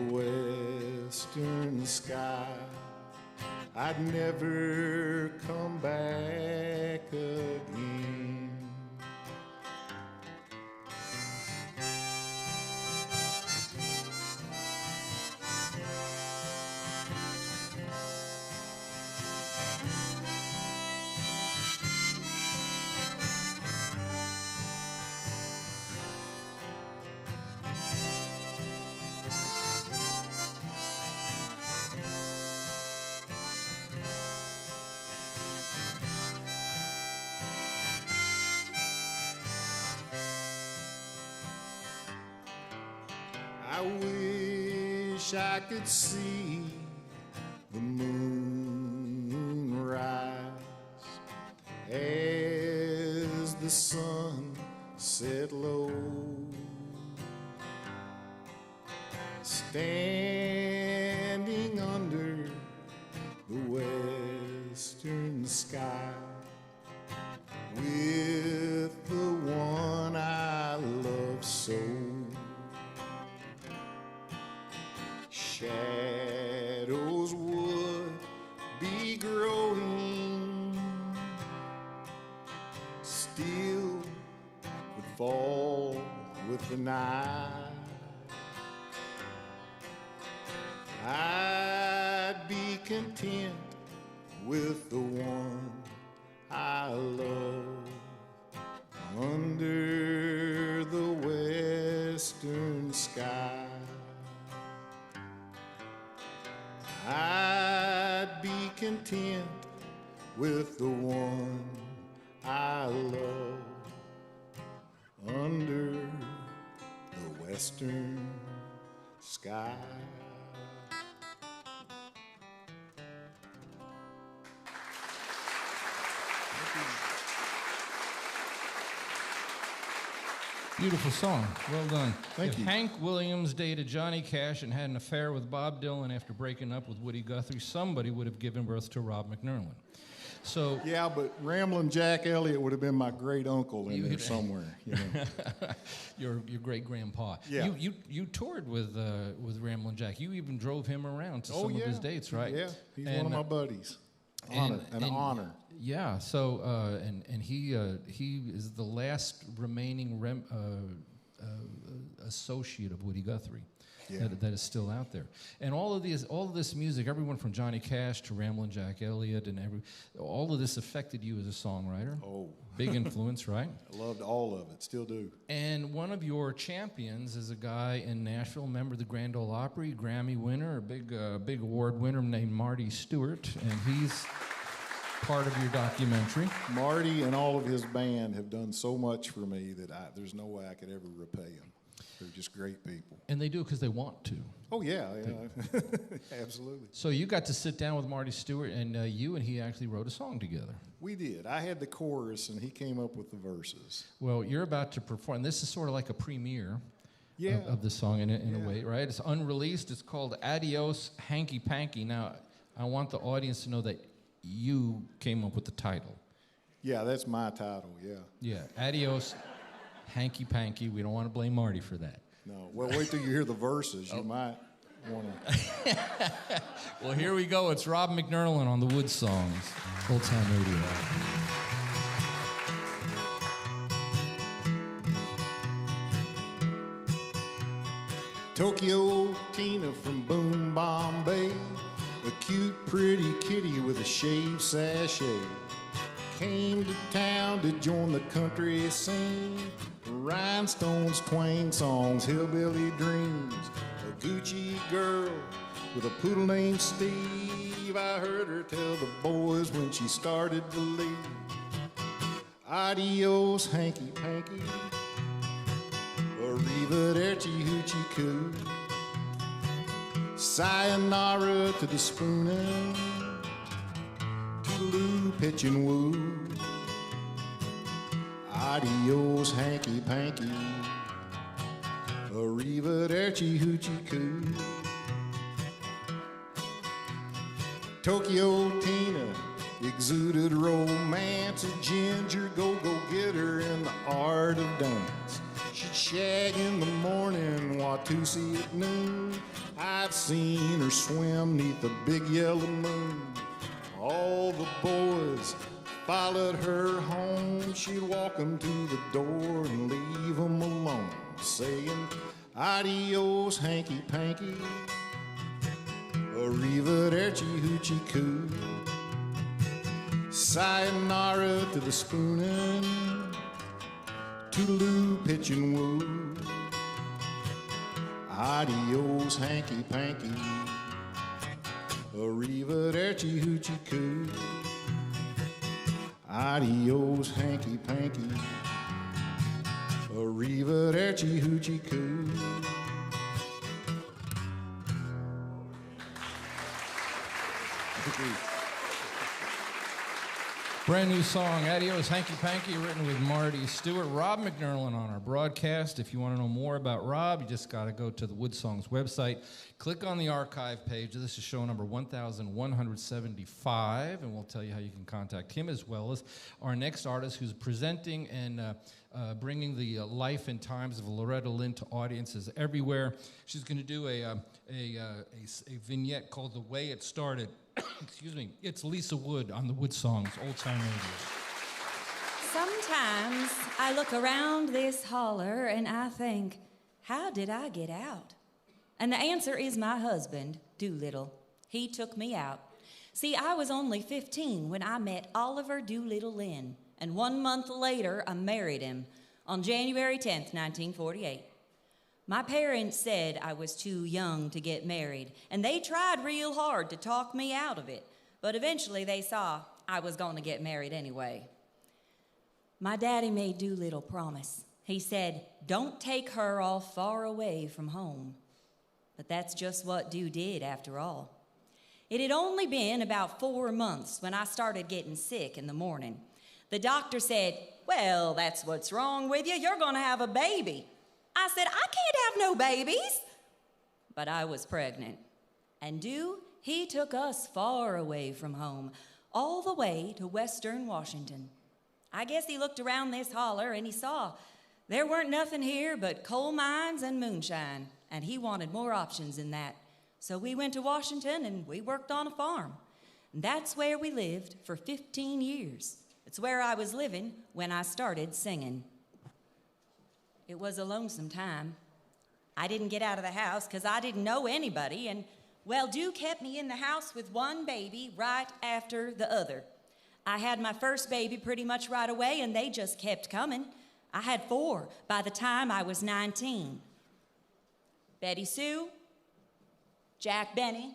S4: western sky, I'd never come back again. I wish I could see the moon rise as the sun sets set low, standing under the western sky with the one I love so. Shadows would be growing, still would fall with the night. I'd be content with the one I love under the western sky. I'd be content with the one I love under the western sky.
S8: Beautiful song. Well done.
S4: Thank you.
S8: If Hank Williams dated Johnny Cash and had an affair with Bob Dylan after breaking up with Woody Guthrie, somebody would have given birth to Rob McNurlin. So
S4: yeah, but Ramblin' Jack Elliott would have been my great uncle in there somewhere. You know.
S8: your great grandpa.
S4: Yeah.
S8: You toured with Ramblin' Jack. You even drove him around to some of his dates, right?
S4: Yeah, he's one of my buddies. An honor.
S8: Yeah. So and he is the last remaining associate of Woody Guthrie. Yeah. That is still out there. And all of this music, everyone from Johnny Cash to Ramblin' Jack Elliott and all of this affected you as a songwriter.
S4: Oh. Big
S8: influence, right?
S4: I loved all of it, still do.
S8: And one of your champions is a guy in Nashville, member of the Grand Ole Opry, Grammy winner, a big award winner named Marty Stewart, and he's part of your documentary.
S4: Marty and all of his band have done so much for me that there's no way I could ever repay them. They're just great people.
S8: And they do it because they want to.
S4: Oh, yeah. Absolutely.
S8: So you got to sit down with Marty Stewart, and you and he actually wrote a song together.
S4: We did. I had the chorus, and he came up with the verses.
S8: Well, you're about to perform. This is sort of like a premiere
S4: yeah.
S8: of the song in a way, right? It's unreleased. It's called Adios, Hanky Panky. Now, I want the audience to know that you came up with the title.
S4: Yeah, that's my title, yeah.
S8: Yeah, Adios, Hanky Panky. We don't want to blame Marty for that.
S4: No. Well, wait till you hear the verses. You might want to.
S8: Well, here we go. It's Rob McNurlin on the WoodSongs Old Time Radio.
S4: Tokyo Tina from Boom Bombay, a cute, pretty kitty with a shaved sachet, came to town to join the country scene. Rhinestones, twang songs, hillbilly dreams. A Gucci girl with a poodle named Steve. I heard her tell the boys when she started to leave. Adios, hanky panky. Arrivederci, hoochie coo. Sayonara to the spoonin'. Toodaloo, pitch and woo. Adios, hanky panky. Arrivederci, hoochie coo. Tokyo Tina exuded romance, a ginger go-go-getter in the art of dance. She'd shag in the morning, Watusi at noon. I've seen her swim neath the big yellow moon. All the boys followed her home. She'd walk them to the door and leave them alone, saying, adios, hanky panky. Arrivederci, hoochie coo. Sayonara to the spoonin'. Toodaloo, pitch and woo. Adios, hanky panky. Arrivederci, hoochie coo. Adios, hanky panky. Arrivederci, hoochie coo.
S8: Brand new song, Adios Hanky Panky, written with Marty Stewart. Rob McNurlin on our broadcast. If you want to know more about Rob, you just got to go to the WoodSongs website. Click on the archive page. This is show number 1175, and we'll tell you how you can contact him, as well as our next artist who's presenting and bringing the life and times of Loretta Lynn to audiences everywhere. She's going to do a vignette called The Way It Started. Excuse me. It's Lisa Wood on the WoodSongs Old Time Radio.
S9: Sometimes I look around this holler and I think, how did I get out? And the answer is my husband, Doolittle. He took me out. See, I was only 15 when I met Oliver Doolittle Lynn, and 1 month later I married him on January 10th, 1948. My parents said I was too young to get married, and they tried real hard to talk me out of it, but eventually they saw I was going to get married anyway. My daddy made Doolittle promise. He said, don't take her all far away from home. But that's just what Doo did after all. It had only been about 4 months when I started getting sick in the morning. The doctor said, well, that's what's wrong with you. You're going to have a baby. I said, I can't have no babies. But I was pregnant. And Doo, he took us far away from home, all the way to Western Washington. I guess he looked around this holler and he saw there weren't nothing here but coal mines and moonshine, and he wanted more options than that. So we went to Washington and we worked on a farm. And that's where we lived for 15 years. It's where I was living when I started singing. It was a lonesome time. I didn't get out of the house because I didn't know anybody, and, well, Doo kept me in the house with one baby right after the other. I had my first baby pretty much right away, and they just kept coming. I had 4 by the time I was 19. Betty Sue, Jack Benny,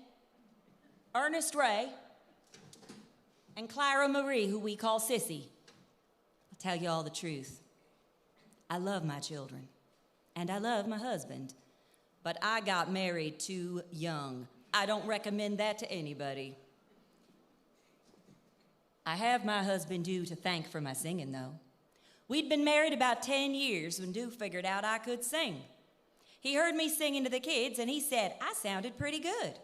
S9: Ernest Ray, and Clara Marie, who we call Sissy. I'll tell you all the truth. I love my children, and I love my husband, but I got married too young. I don't recommend that to anybody. I have my husband Doo to thank for my singing, though. We'd been married about 10 years when Doo figured out I could sing. He heard me singing to the kids, and he said I sounded pretty good.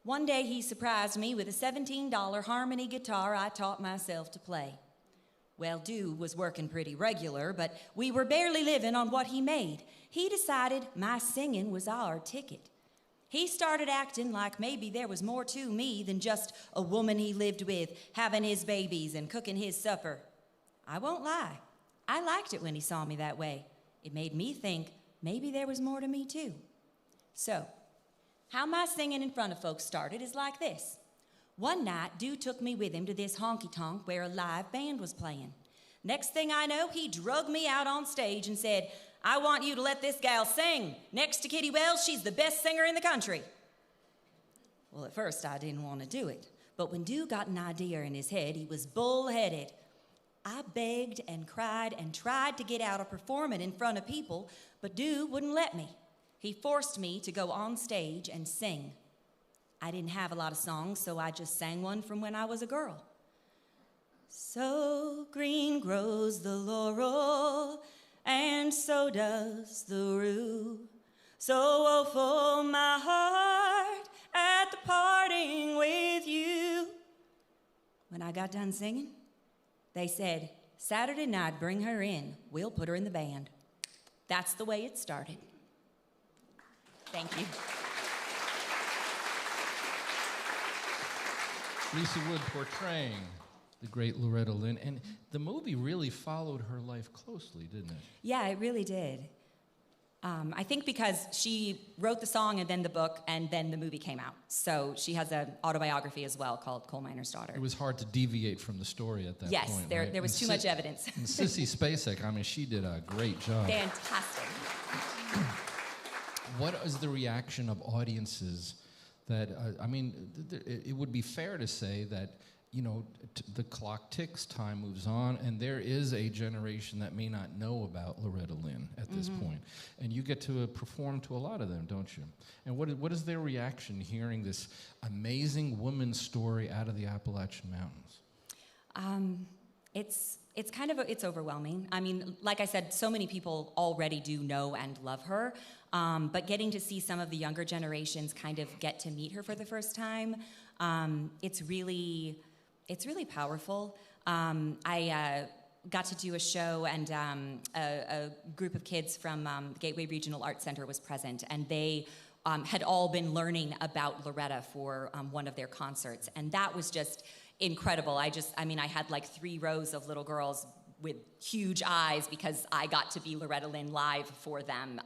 S9: One day he surprised me with a $17 harmony guitar I taught myself to play. Well, Doo was working pretty regular, but we were barely living on what he made. He decided my singing was our ticket. He started acting like maybe there was more to me than just a woman he lived with, having his babies and cooking his supper. I won't lie. I liked it when he saw me that way. It made me think maybe there was more to me too. So, how my singing in front of folks started is like this. One night, Doo took me with him to this honky-tonk where a live band was playing. Next thing I know, he drug me out on stage and said, I want you to let this gal sing. Next to Kitty Wells, she's the best singer in the country. Well, at first, I didn't want to do it. But when Doo got an idea in his head, he was bull-headed. I begged and cried and tried to get out of performing in front of people, but Doo wouldn't let me. He forced me to go on stage and sing. I didn't have a lot of songs, so I just sang one from when I was a girl. So green grows the laurel, and so does the rue. So woeful my heart at the parting with you. When I got done singing, they said, Saturday night, bring her in. We'll put her in the band. That's the way it started. Thank you.
S8: Lisa Wood portraying the great Loretta Lynn. And the movie really followed her life closely, didn't it?
S9: Yeah, it really did. I think because she wrote the song and then the book, and then the movie came out. So she has an autobiography as well called Coal Miner's Daughter.
S8: It was hard to deviate from the story at that point.
S9: Yes, there was too much evidence.
S8: And Sissy Spacek, I mean, she did a great job.
S9: Fantastic.
S8: What is the reaction of audiences that, it would be fair to say that, the clock ticks, time moves on, and there is a generation that may not know about Loretta Lynn at this point. And you get to perform to a lot of them, don't you? And what is their reaction hearing this amazing woman's story out of the Appalachian Mountains?
S9: It's kind of it's overwhelming. I mean, like I said, so many people already do know and love her, but getting to see some of the younger generations kind of get to meet her for the first time, it's really powerful. I got to do a show, and a group of kids from the Gateway Regional Arts Center was present, and they had all been learning about Loretta for one of their concerts, and that was just incredible. I had like 3 rows of little girls with huge eyes because I got to be Loretta Lynn live for them,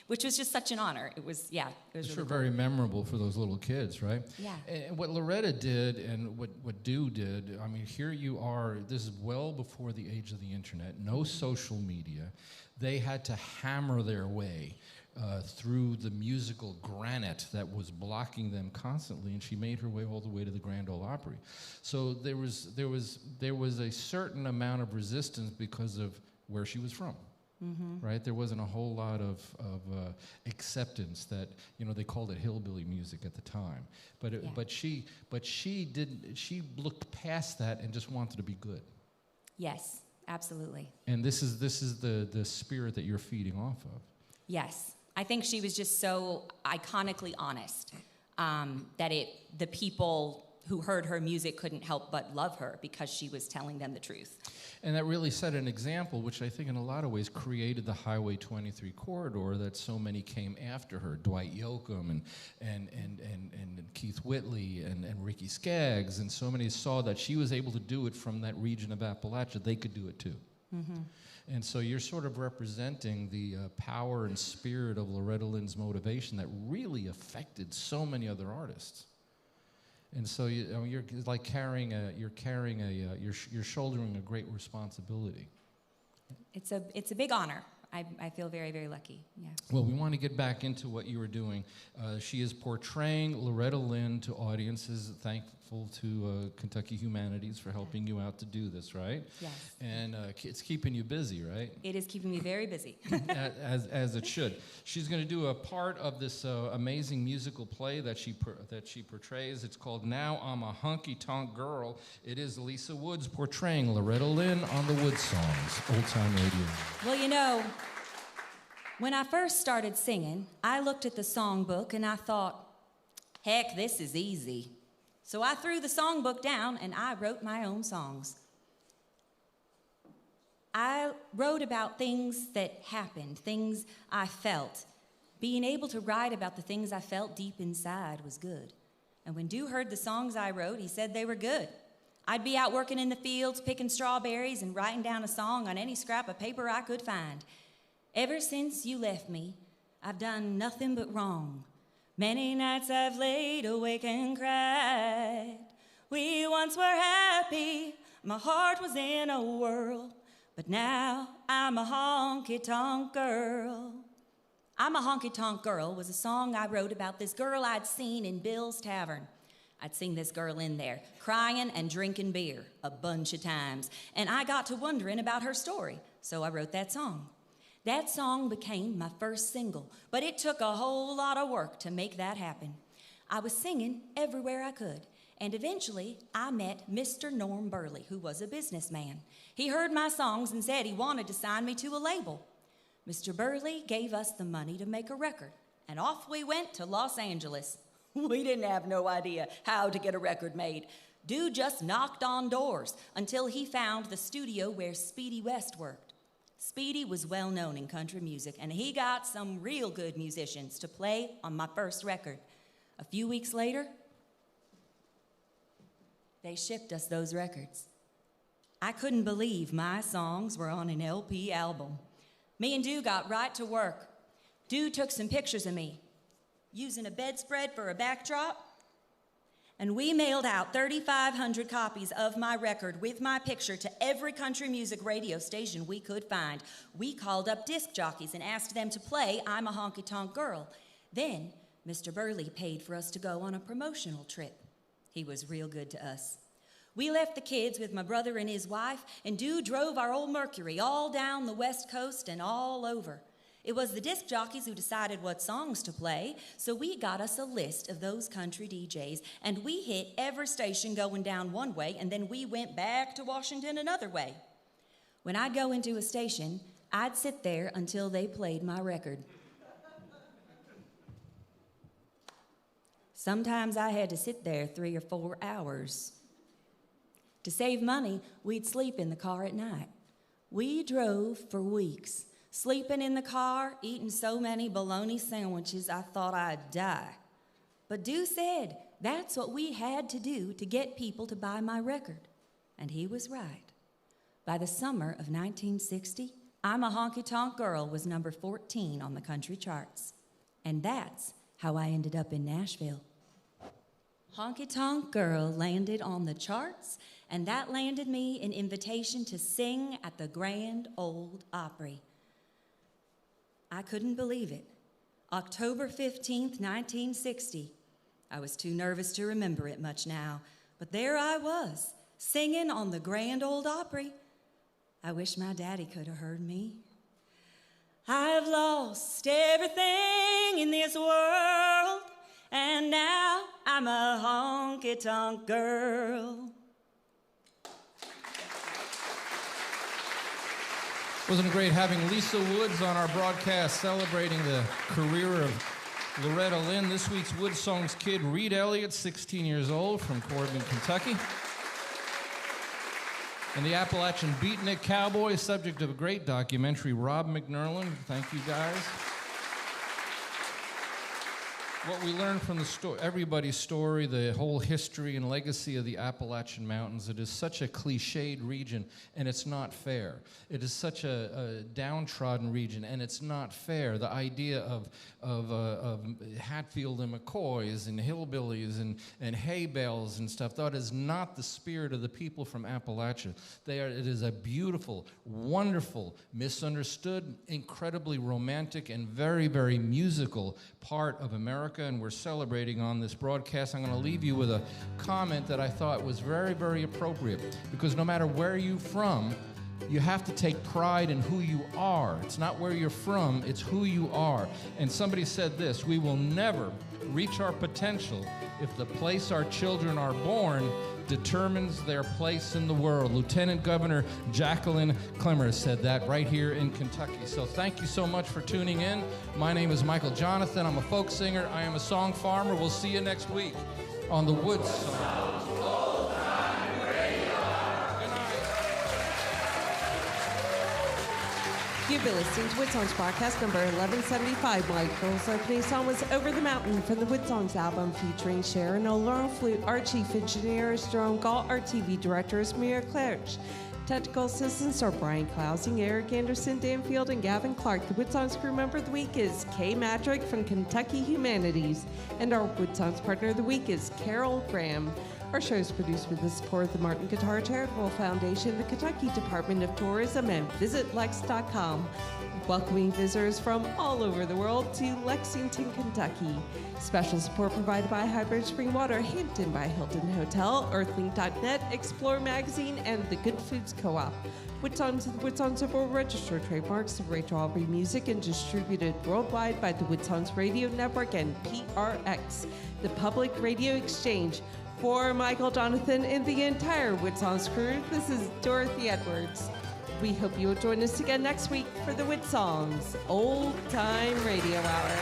S9: which was just such an honor. It was
S8: It's
S9: really
S8: sure
S9: cool.
S8: very memorable for those little kids, right?
S9: Yeah.
S8: And what Loretta did and what Do did, I mean, here you are, this is well before the age of the internet, no social media. They had to hammer their way through the musical granite that was blocking them constantly, and she made her way all the way to the Grand Ole Opry. So there was a certain amount of resistance because of where she was from.
S9: Mm-hmm.
S8: Right, there wasn't a whole lot of acceptance that, you know, they called it hillbilly music at the time, but she looked past that and just wanted to be good.
S9: Yes, absolutely.
S8: And this is the spirit that you're feeding off of.
S9: Yes, I think she was just so iconically honest that the people who heard her music couldn't help but love her because she was telling them the truth.
S8: And that really set an example, which I think in a lot of ways created the Highway 23 corridor that so many came after her. Dwight Yoakam and Keith Whitley and Ricky Skaggs, and so many saw that she was able to do it from that region of Appalachia. They could do it too.
S9: Mm-hmm.
S8: And so you're sort of representing the power and spirit of Loretta Lynn's motivation that really affected so many other artists. And so you're like you're shouldering a great responsibility.
S9: It's a big honor. I feel very, very lucky. Yeah.
S8: Well, we want to get back into what you were doing. She is portraying Loretta Lynn to audiences. Thankful to Kentucky Humanities for helping you out to do this, right?
S9: Yes.
S8: And it's keeping you busy, right?
S9: It is keeping me very busy.
S8: as it should. She's going to do a part of this amazing musical play that she portrays. It's called Now I'm a Honky Tonk Girl. It is Lisa Woods portraying Loretta Lynn on the WoodSongs Old Time Radio.
S9: Well, you know, when I first started singing, I looked at the songbook and I thought, heck, this is easy. So I threw the songbook down and I wrote my own songs. I wrote about things that happened, things I felt. Being able to write about the things I felt deep inside was good. And when Dew heard the songs I wrote, he said they were good. I'd be out working in the fields, picking strawberries, and writing down a song on any scrap of paper I could find. Ever since you left me, I've done nothing but wrong. Many nights I've laid awake and cried. We once were happy, my heart was in a whirl, but now I'm a honky-tonk girl. I'm a honky-tonk girl was a song I wrote about this girl I'd seen in Bill's Tavern. I'd seen this girl in there, crying and drinking beer a bunch of times, and I got to wondering about her story, so I wrote that song. That song became my first single, but it took a whole lot of work to make that happen. I was singing everywhere I could, and eventually I met Mr. Norm Burley, who was a businessman. He heard my songs and said he wanted to sign me to a label. Mr. Burley gave us the money to make a record, and off we went to Los Angeles. We didn't have no idea how to get a record made. Dude just knocked on doors until he found the studio where Speedy West worked. Speedy was well known in country music, and he got some real good musicians to play on my first record. A few weeks later, they shipped us those records. I couldn't believe my songs were on an LP album. Me and Dew got right to work. Dew took some pictures of me, using a bedspread for a backdrop, and we mailed out 3,500 copies of my record with my picture to every country music radio station we could find. We called up disc jockeys and asked them to play I'm a Honky Tonk Girl. Then Mr. Burley paid for us to go on a promotional trip. He was real good to us. We left the kids with my brother and his wife, and Dew drove our old Mercury all down the West Coast and all over. It was the disc jockeys who decided what songs to play, so we got us a list of those country DJs, and we hit every station going down one way, and then we went back to Washington another way. When I'd go into a station, I'd sit there until they played my record. Sometimes I had to sit there 3 or 4 hours. To save money, we'd sleep in the car at night. We drove for weeks, sleeping in the car, eating so many bologna sandwiches I thought I'd die. But Dew said that's what we had to do to get people to buy my record. And he was right. By the summer of 1960, I'm a Honky Tonk Girl was number 14 on the country charts. And that's how I ended up in Nashville. Honky Tonk Girl landed on the charts, and that landed me an invitation to sing at the Grand Ole Opry. I couldn't believe it. October 15th, 1960. I was too nervous to remember it much now, but there I was, singing on the Grand Ole Opry. I wish my daddy could have heard me. I've lost everything in this world, and now I'm a honky-tonk girl.
S8: Wasn't it great having Lisa Woods on our broadcast celebrating the career of Loretta Lynn? This week's WoodSongs kid, Reed Elliott, 16 years old, from Corbin, Kentucky. And the Appalachian Beatnik Cowboy, subject of a great documentary, Rob McNurlin. Thank you, guys. What we learned from everybody's story, the whole history and legacy of the Appalachian Mountains, it is such a cliched region, and it's not fair. It is such a downtrodden region, and it's not fair. The idea of Hatfield and McCoys and hillbillies and hay bales and stuff, that is not the spirit of the people from Appalachia. It is a beautiful, wonderful, misunderstood, incredibly romantic, and very, very musical part of America. And we're celebrating on this broadcast. I'm going to leave you with a comment that I thought was very, very appropriate, because no matter where you're from, you have to take pride in who you are. It's not where you're from, it's who you are. And somebody said this: we will never reach our potential if the place our children are born determines their place in the world. Lieutenant Governor Jacqueline Clemmer said that right here in Kentucky. So thank you so much for tuning in. My name is Michael Jonathan. I'm a folk singer. I am a song farmer. We'll see you next week on the WoodSongs.
S5: You've been listening to WoodSongs broadcast number 1175. Michael's opening song was Over the Mountain from the WoodSongs album, featuring Sharon O'Laurel flute. Our chief engineer is Jerome Galt. Our TV director is Maria Clerch. Technical assistants are Brian Klausing, Eric Anderson, Dan Field, and Gavin Clark. The WoodSongs crew member of the week is Kay Madrick from Kentucky Humanities. And our WoodSongs partner of the week is Carol Graham. Our show is produced with the support of the Martin Guitar Charitable Foundation, the Kentucky Department of Tourism, and VisitLex.com, welcoming visitors from all over the world to Lexington, Kentucky. Special support provided by Hybrid Spring Water, Hampton by Hilton Hotel, Earthlink.net, Explore Magazine, and the Good Foods Co-op. WoodSongs and the WoodSongs are registered trademarks of Rachel Aubrey Music and distributed worldwide by the WoodSongs Radio Network and PRX, the Public Radio Exchange. For Michael Jonathan and the entire WoodSongs crew, this is Dorothy Edwards. We hope you will join us again next week for the WoodSongs Old Time Radio Hour.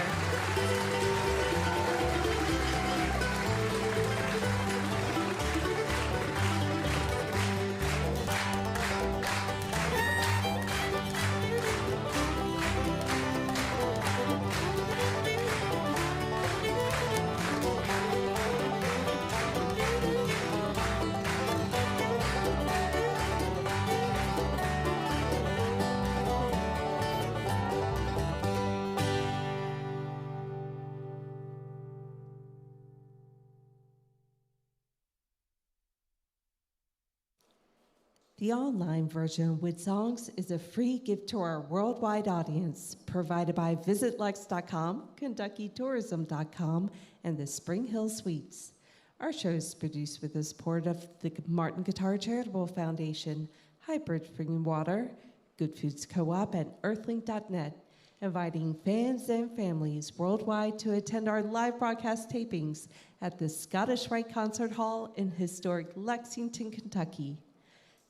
S5: The online version of WoodSongs is a free gift to our worldwide audience, provided by VisitLex.com, KentuckyTourism.com, and the Spring Hill Suites. Our show is produced with the support of the Martin Guitar Charitable Foundation, Hybrid Spring Water, Good Foods Co-op, and Earthlink.net. inviting fans and families worldwide to attend our live broadcast tapings at the Scottish Rite Concert Hall in historic Lexington, Kentucky.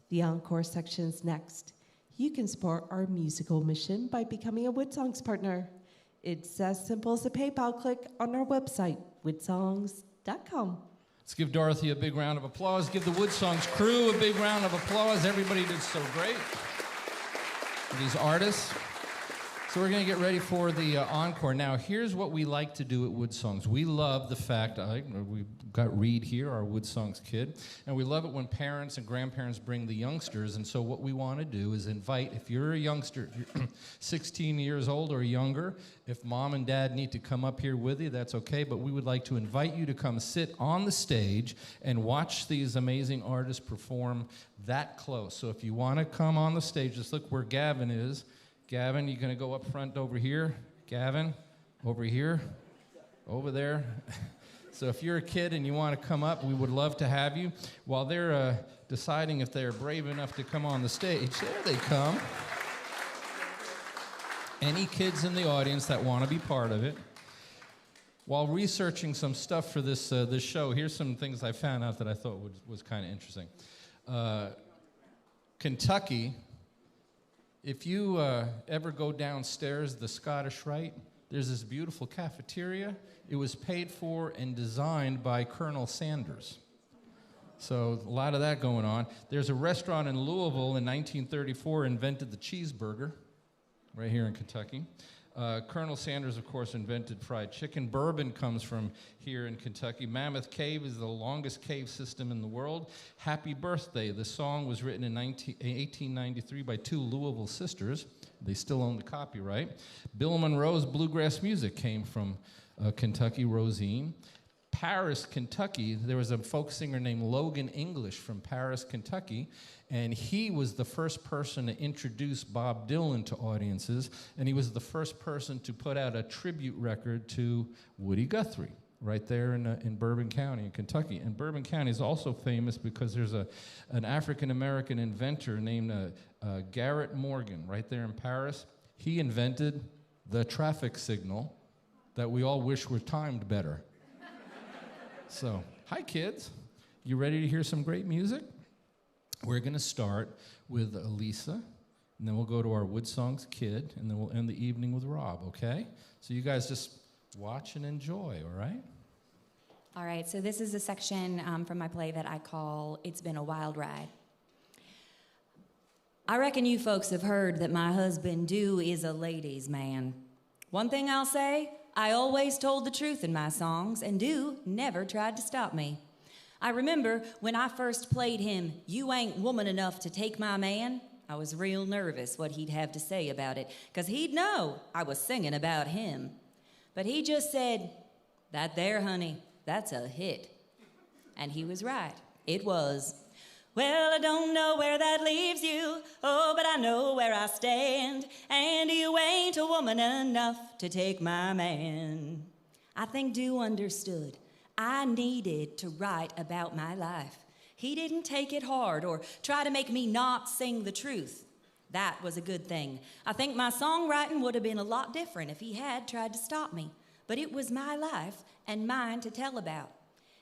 S5: The encore section's next. You can support our musical mission by becoming a WoodSongs partner. It's as simple as a PayPal click on our website, woodsongs.com.
S8: Let's give Dorothy a big round of applause. Give the WoodSongs crew a big round of applause. Everybody did so great. These artists. So we're going to get ready for the encore. Now, here's what we like to do at WoodSongs. We love the fact, we've got Reed here, our WoodSongs kid, and we love it when parents and grandparents bring the youngsters, and so what we want to do is invite, if you're a youngster, if you're 16 years old or younger, if mom and dad need to come up here with you, that's okay, but we would like to invite you to come sit on the stage and watch these amazing artists perform that close. So if you want to come on the stage, just look where Gavin is. Gavin, you're going to go up front over here. Gavin, over here, over there. So if you're a kid and you want to come up, we would love to have you. While they're deciding if they're brave enough to come on the stage, there they come. Any kids in the audience that want to be part of it. While researching some stuff for this show, here's some things I found out that I thought was kind of interesting. Kentucky. If you ever go downstairs, the Scottish Rite, there's this beautiful cafeteria. It was paid for and designed by Colonel Sanders. So a lot of that going on. There's a restaurant in Louisville in 1934 invented the cheeseburger, right here in Kentucky. Colonel Sanders, of course, invented fried chicken. Bourbon comes from here in Kentucky. Mammoth Cave is the longest cave system in the world. Happy Birthday, the song was written in 1893 by two Louisville sisters. They still own the copyright. Bill Monroe's bluegrass music came from Kentucky, Rosine. Paris, Kentucky, there was a folk singer named Logan English from Paris, Kentucky, and he was the first person to introduce Bob Dylan to audiences, and he was the first person to put out a tribute record to Woody Guthrie, right there in Bourbon County in Kentucky. And Bourbon County is also famous because there's an African-American inventor named Garrett Morgan, right there in Paris. He invented the traffic signal that we all wish were timed better. So, hi kids. You ready to hear some great music? We're going to start with Lisa, and then we'll go to our WoodSongs kid, and then we'll end the evening with Rob, okay? So you guys just watch and enjoy, all right?
S9: All right, so this is a section from my play that I call It's Been a Wild Ride. I reckon you folks have heard that my husband, Dew, is a ladies' man. One thing I'll say, I always told the truth in my songs, and Dew never tried to stop me. I remember when I first played him, You Ain't Woman Enough to Take My Man, I was real nervous what he'd have to say about it, 'cause he'd know I was singing about him. But he just said, That there, honey, that's a hit. And he was right. It was. Well, I don't know where that leaves you, oh, but I know where I stand, and you ain't a woman enough to take my man. I think Dew understood. I needed to write about my life. He didn't take it hard or try to make me not sing the truth. That was a good thing. I think my songwriting would have been a lot different if he had tried to stop me, but it was my life and mine to tell about.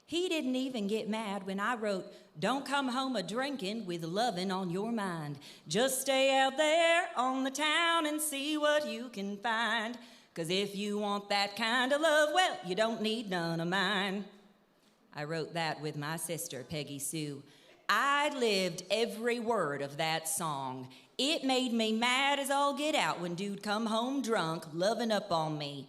S9: He didn't even get mad when I wrote, Don't come home a-drinking with lovin' on your mind. Just stay out there on the town and see what you can find. 'Cause if you want that kind of love, well, you don't need none of mine. I wrote that with my sister, Peggy Sue. I lived every word of that song. It made me mad as all get out when Dude come home drunk, loving up on me.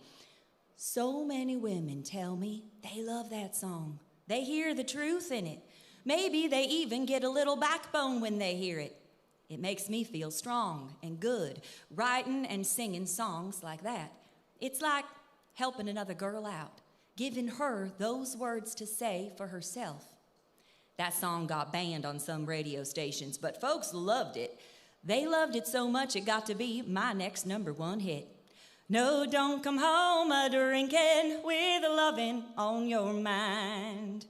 S9: So many women tell me they love that song. They hear the truth in it. Maybe they even get a little backbone when they hear it. It makes me feel strong and good, writing and singing songs like that. It's like helping another girl out, giving her those words to say for herself. That song got banned on some radio stations, but folks loved it. They loved it so much it got to be my next #1 hit. No, don't come home a-drinking with a lovin' on your mind.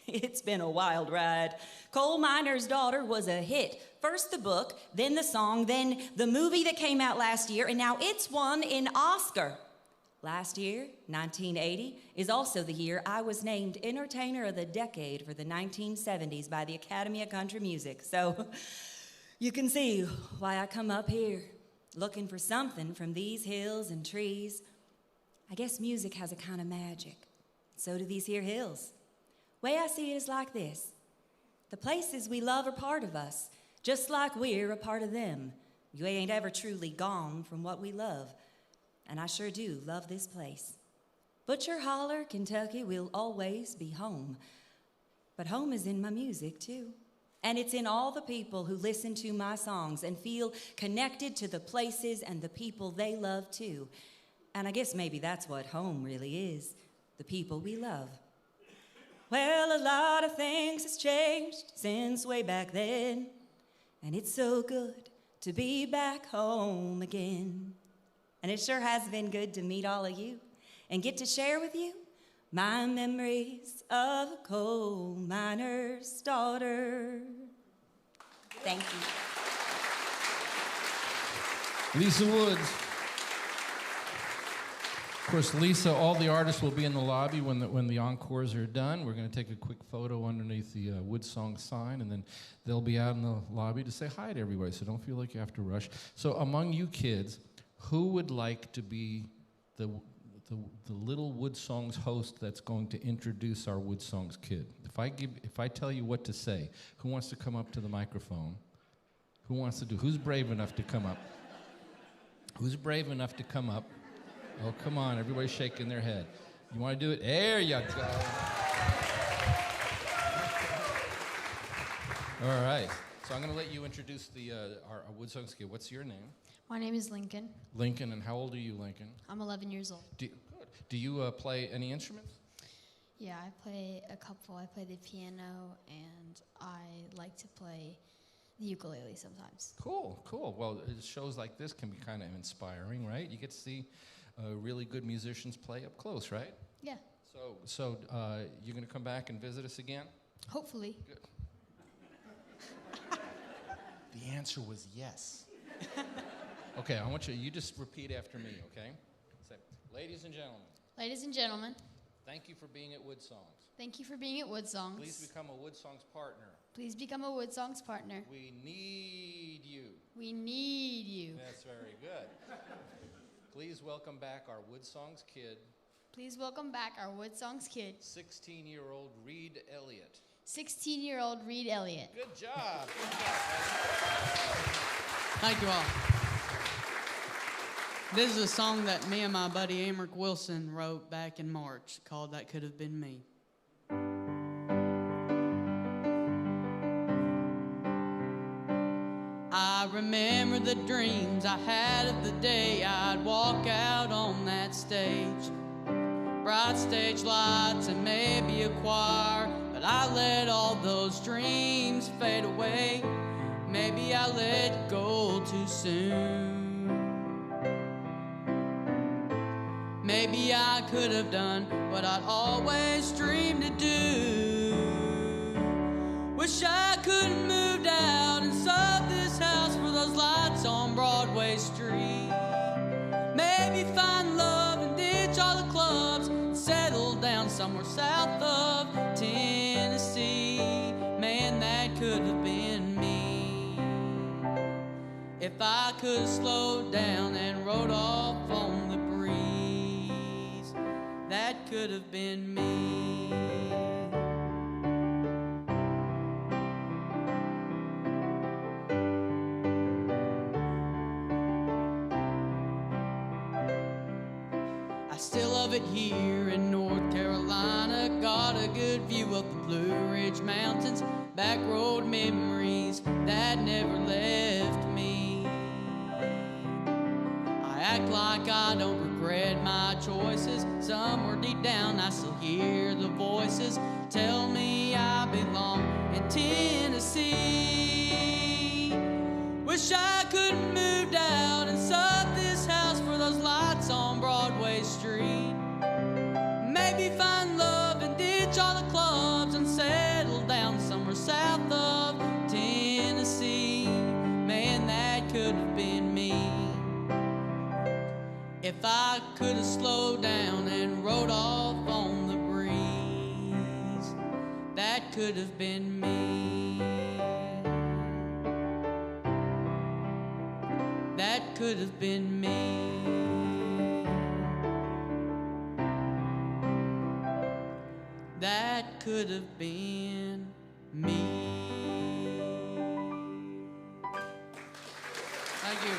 S9: It's been a wild ride. Coal Miner's Daughter was a hit. First the book, then the song, then the movie that came out last year, and now it's won an Oscar. Last year, 1980, is also the year I was named Entertainer of the Decade for the 1970s by the Academy of Country Music. So you can see why I come up here looking for something from these hills and trees. I guess music has a kind of magic. So do these here hills. Way I see it is like this. The places we love are part of us, just like we're a part of them. You ain't ever truly gone from what we love. And I sure do love this place. Butcher Holler, Kentucky will always be home. But home is in my music, too. And it's in all the people who listen to my songs and feel connected to the places and the people they love, too. And I guess maybe that's what home really is, the people we love. Well, a lot of things has changed since way back then. And it's so good to be back home again. And it sure has been good to meet all of you and get to share with you my memories of a coal miner's daughter. Thank you.
S8: Lisa Woods. Of course, Lisa, all the artists will be in the lobby when the encores are done. We're going to take a quick photo underneath the WoodSongs sign, and then they'll be out in the lobby to say hi to everybody, so don't feel like you have to rush. So among you kids, who would like to be the little WoodSongs host that's going to introduce our WoodSongs kid? If I tell you what to say, who wants to come up to the microphone? Who wants to do? Who's brave enough to come up? Who's brave enough to come up? Oh, come on, everybody's shaking their head. You want to do it? There you go. All right. So I'm going to let you introduce our WoodSongs kid. What's your name?
S12: My name is Lincoln.
S8: Lincoln, and how old are you, Lincoln?
S12: I'm 11 years old.
S8: Do you play any instruments?
S12: Yeah, I play a couple. I play the piano, and I like to play the ukulele sometimes.
S8: Cool, cool. Well, shows like this can be kind of inspiring, right? You get to see really good musicians play up close, right?
S12: Yeah.
S8: So you're going to come back and visit us again?
S12: Hopefully.
S8: Good. The answer was yes. Okay, I want you just repeat after me, okay? Say, ladies and gentlemen.
S12: Ladies and gentlemen.
S8: Thank you for being at WoodSongs.
S12: Thank you for being at WoodSongs.
S8: Please become a WoodSongs partner.
S12: Please become a WoodSongs partner.
S8: We need you.
S12: We need you.
S8: That's very good. Please welcome back our WoodSongs kid.
S12: Please welcome back our WoodSongs kid.
S8: 16-year-old Reed Elliott.
S12: 16-year-old Reed Elliott.
S8: Good job.
S11: Thank you all. This is a song that me and my buddy Amric Wilson wrote back in March called That Could Have Been Me. I remember the dreams I had of the day I'd walk out on that stage. Bright stage lights and maybe a choir, but I let all those dreams fade away. Maybe I let go too soon. Maybe I could have done what I'd always dreamed to do. Wish I could have moved out and sold this house for those lights on Broadway Street. Maybe find love and ditch all the clubs and settle down somewhere south of Tennessee. Man, that could have been me. If I could have slowed down and rode off on the breeze, that could have been me. I still love it here in North Carolina. Got a good view of the Blue Ridge Mountains. Back road memories that never left me. I act like I don't regret my choices. Somewhere deep down I still hear the voices tell me I belong in Tennessee. Wish I could have moved out and sold this house for those lights on Broadway Street. Maybe find love and ditch all the clubs and settle down somewhere south of Tennessee. I could have slowed down and rode off on the breeze, that could have been me. That could have been me. That could have been me. Thank you.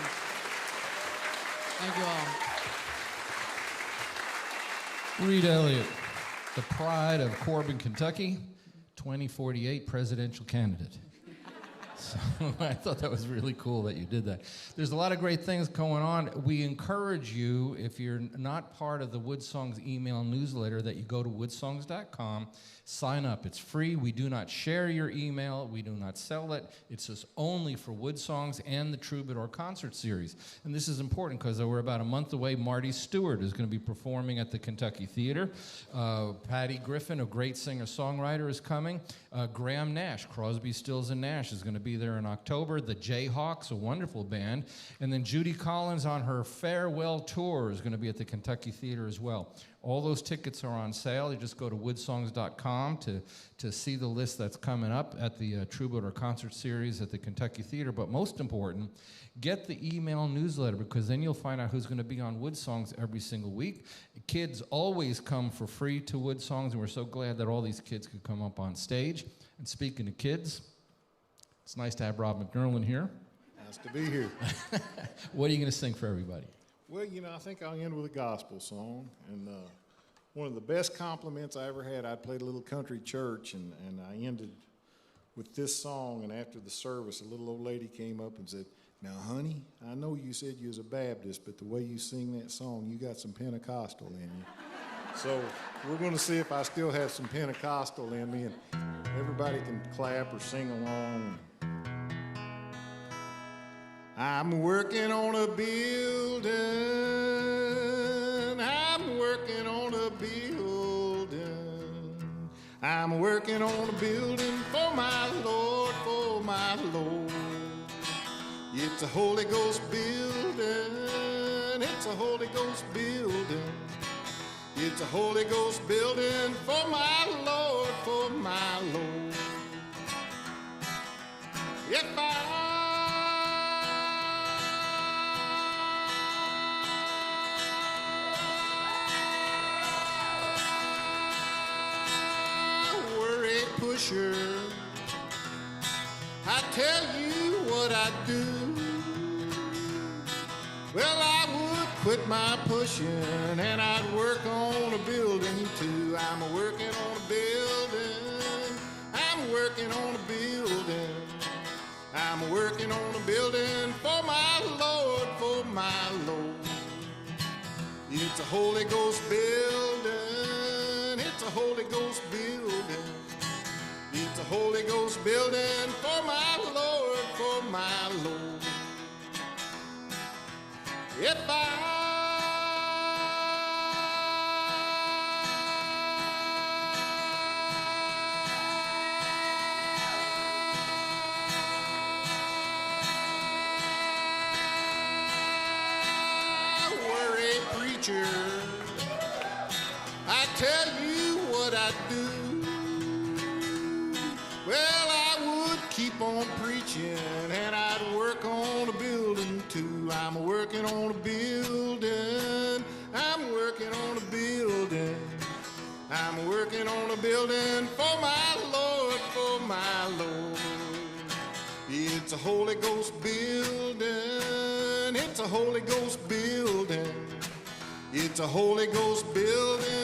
S11: Thank you all.
S8: Reed Elliott, the pride of Corbin, Kentucky, 2048 presidential candidate. So I thought that was really cool that you did that. There's a lot of great things going on. We encourage you, if you're not part of the WoodSongs email newsletter, that you go to woodsongs.com, sign up. It's free. We do not share your email. We do not sell it. It's just only for WoodSongs and the Troubadour concert series. And this is important because we're about a month away. Marty Stewart is going to be performing at the Kentucky Theater. Patty Griffin, a great singer-songwriter, is coming. Graham Nash, Crosby, Stills, and Nash, is going to be there in October. The Jayhawks, a wonderful band. And then Judy Collins on her farewell tour is going to be at the Kentucky Theater as well. All those tickets are on sale. You just go to woodsongs.com to see the list that's coming up at the Troubadour concert series at the Kentucky Theater. But most important, get the email newsletter, because then you'll find out who's going to be on WoodSongs every single week. Kids always come for free to WoodSongs, and we're so glad that all these kids could come up on stage. And speaking of kids, it's nice to have Rob McNurlin here.
S4: Nice to be here.
S8: What are you going to sing for everybody?
S4: Well, you know, I think I'll end with a gospel song. And one of the best compliments I ever had, I played a little country church, and I ended with this song. And after the service, a little old lady came up and said, "Now, honey, I know you said you was a Baptist, but the way you sing that song, you got some Pentecostal in you." So we're going to see if I still have some Pentecostal in me, and everybody can clap or sing along. I'm working on a building. I'm working on a building. I'm working on a building for my Lord, for my Lord. It's a Holy Ghost building. It's a Holy Ghost building. It's a Holy Ghost building for my Lord, for my Lord. If I pusher, I tell you what I'd do. Well, I would quit my pushing and I'd work on a building too. I'm working on a building. I'm working on a building. I'm working on a building for my Lord, for my Lord. It's a Holy Ghost building. It's a Holy Ghost building. It's a Holy Ghost building for my Lord, for my Lord. If I were a preacher, I tell you what I'd do. Well, I would keep on preaching and I'd work on a building too. I'm working on a building. I'm working on a building. I'm working on a building for my Lord, for my Lord. It's a Holy Ghost building. It's a Holy Ghost building. It's a Holy Ghost building.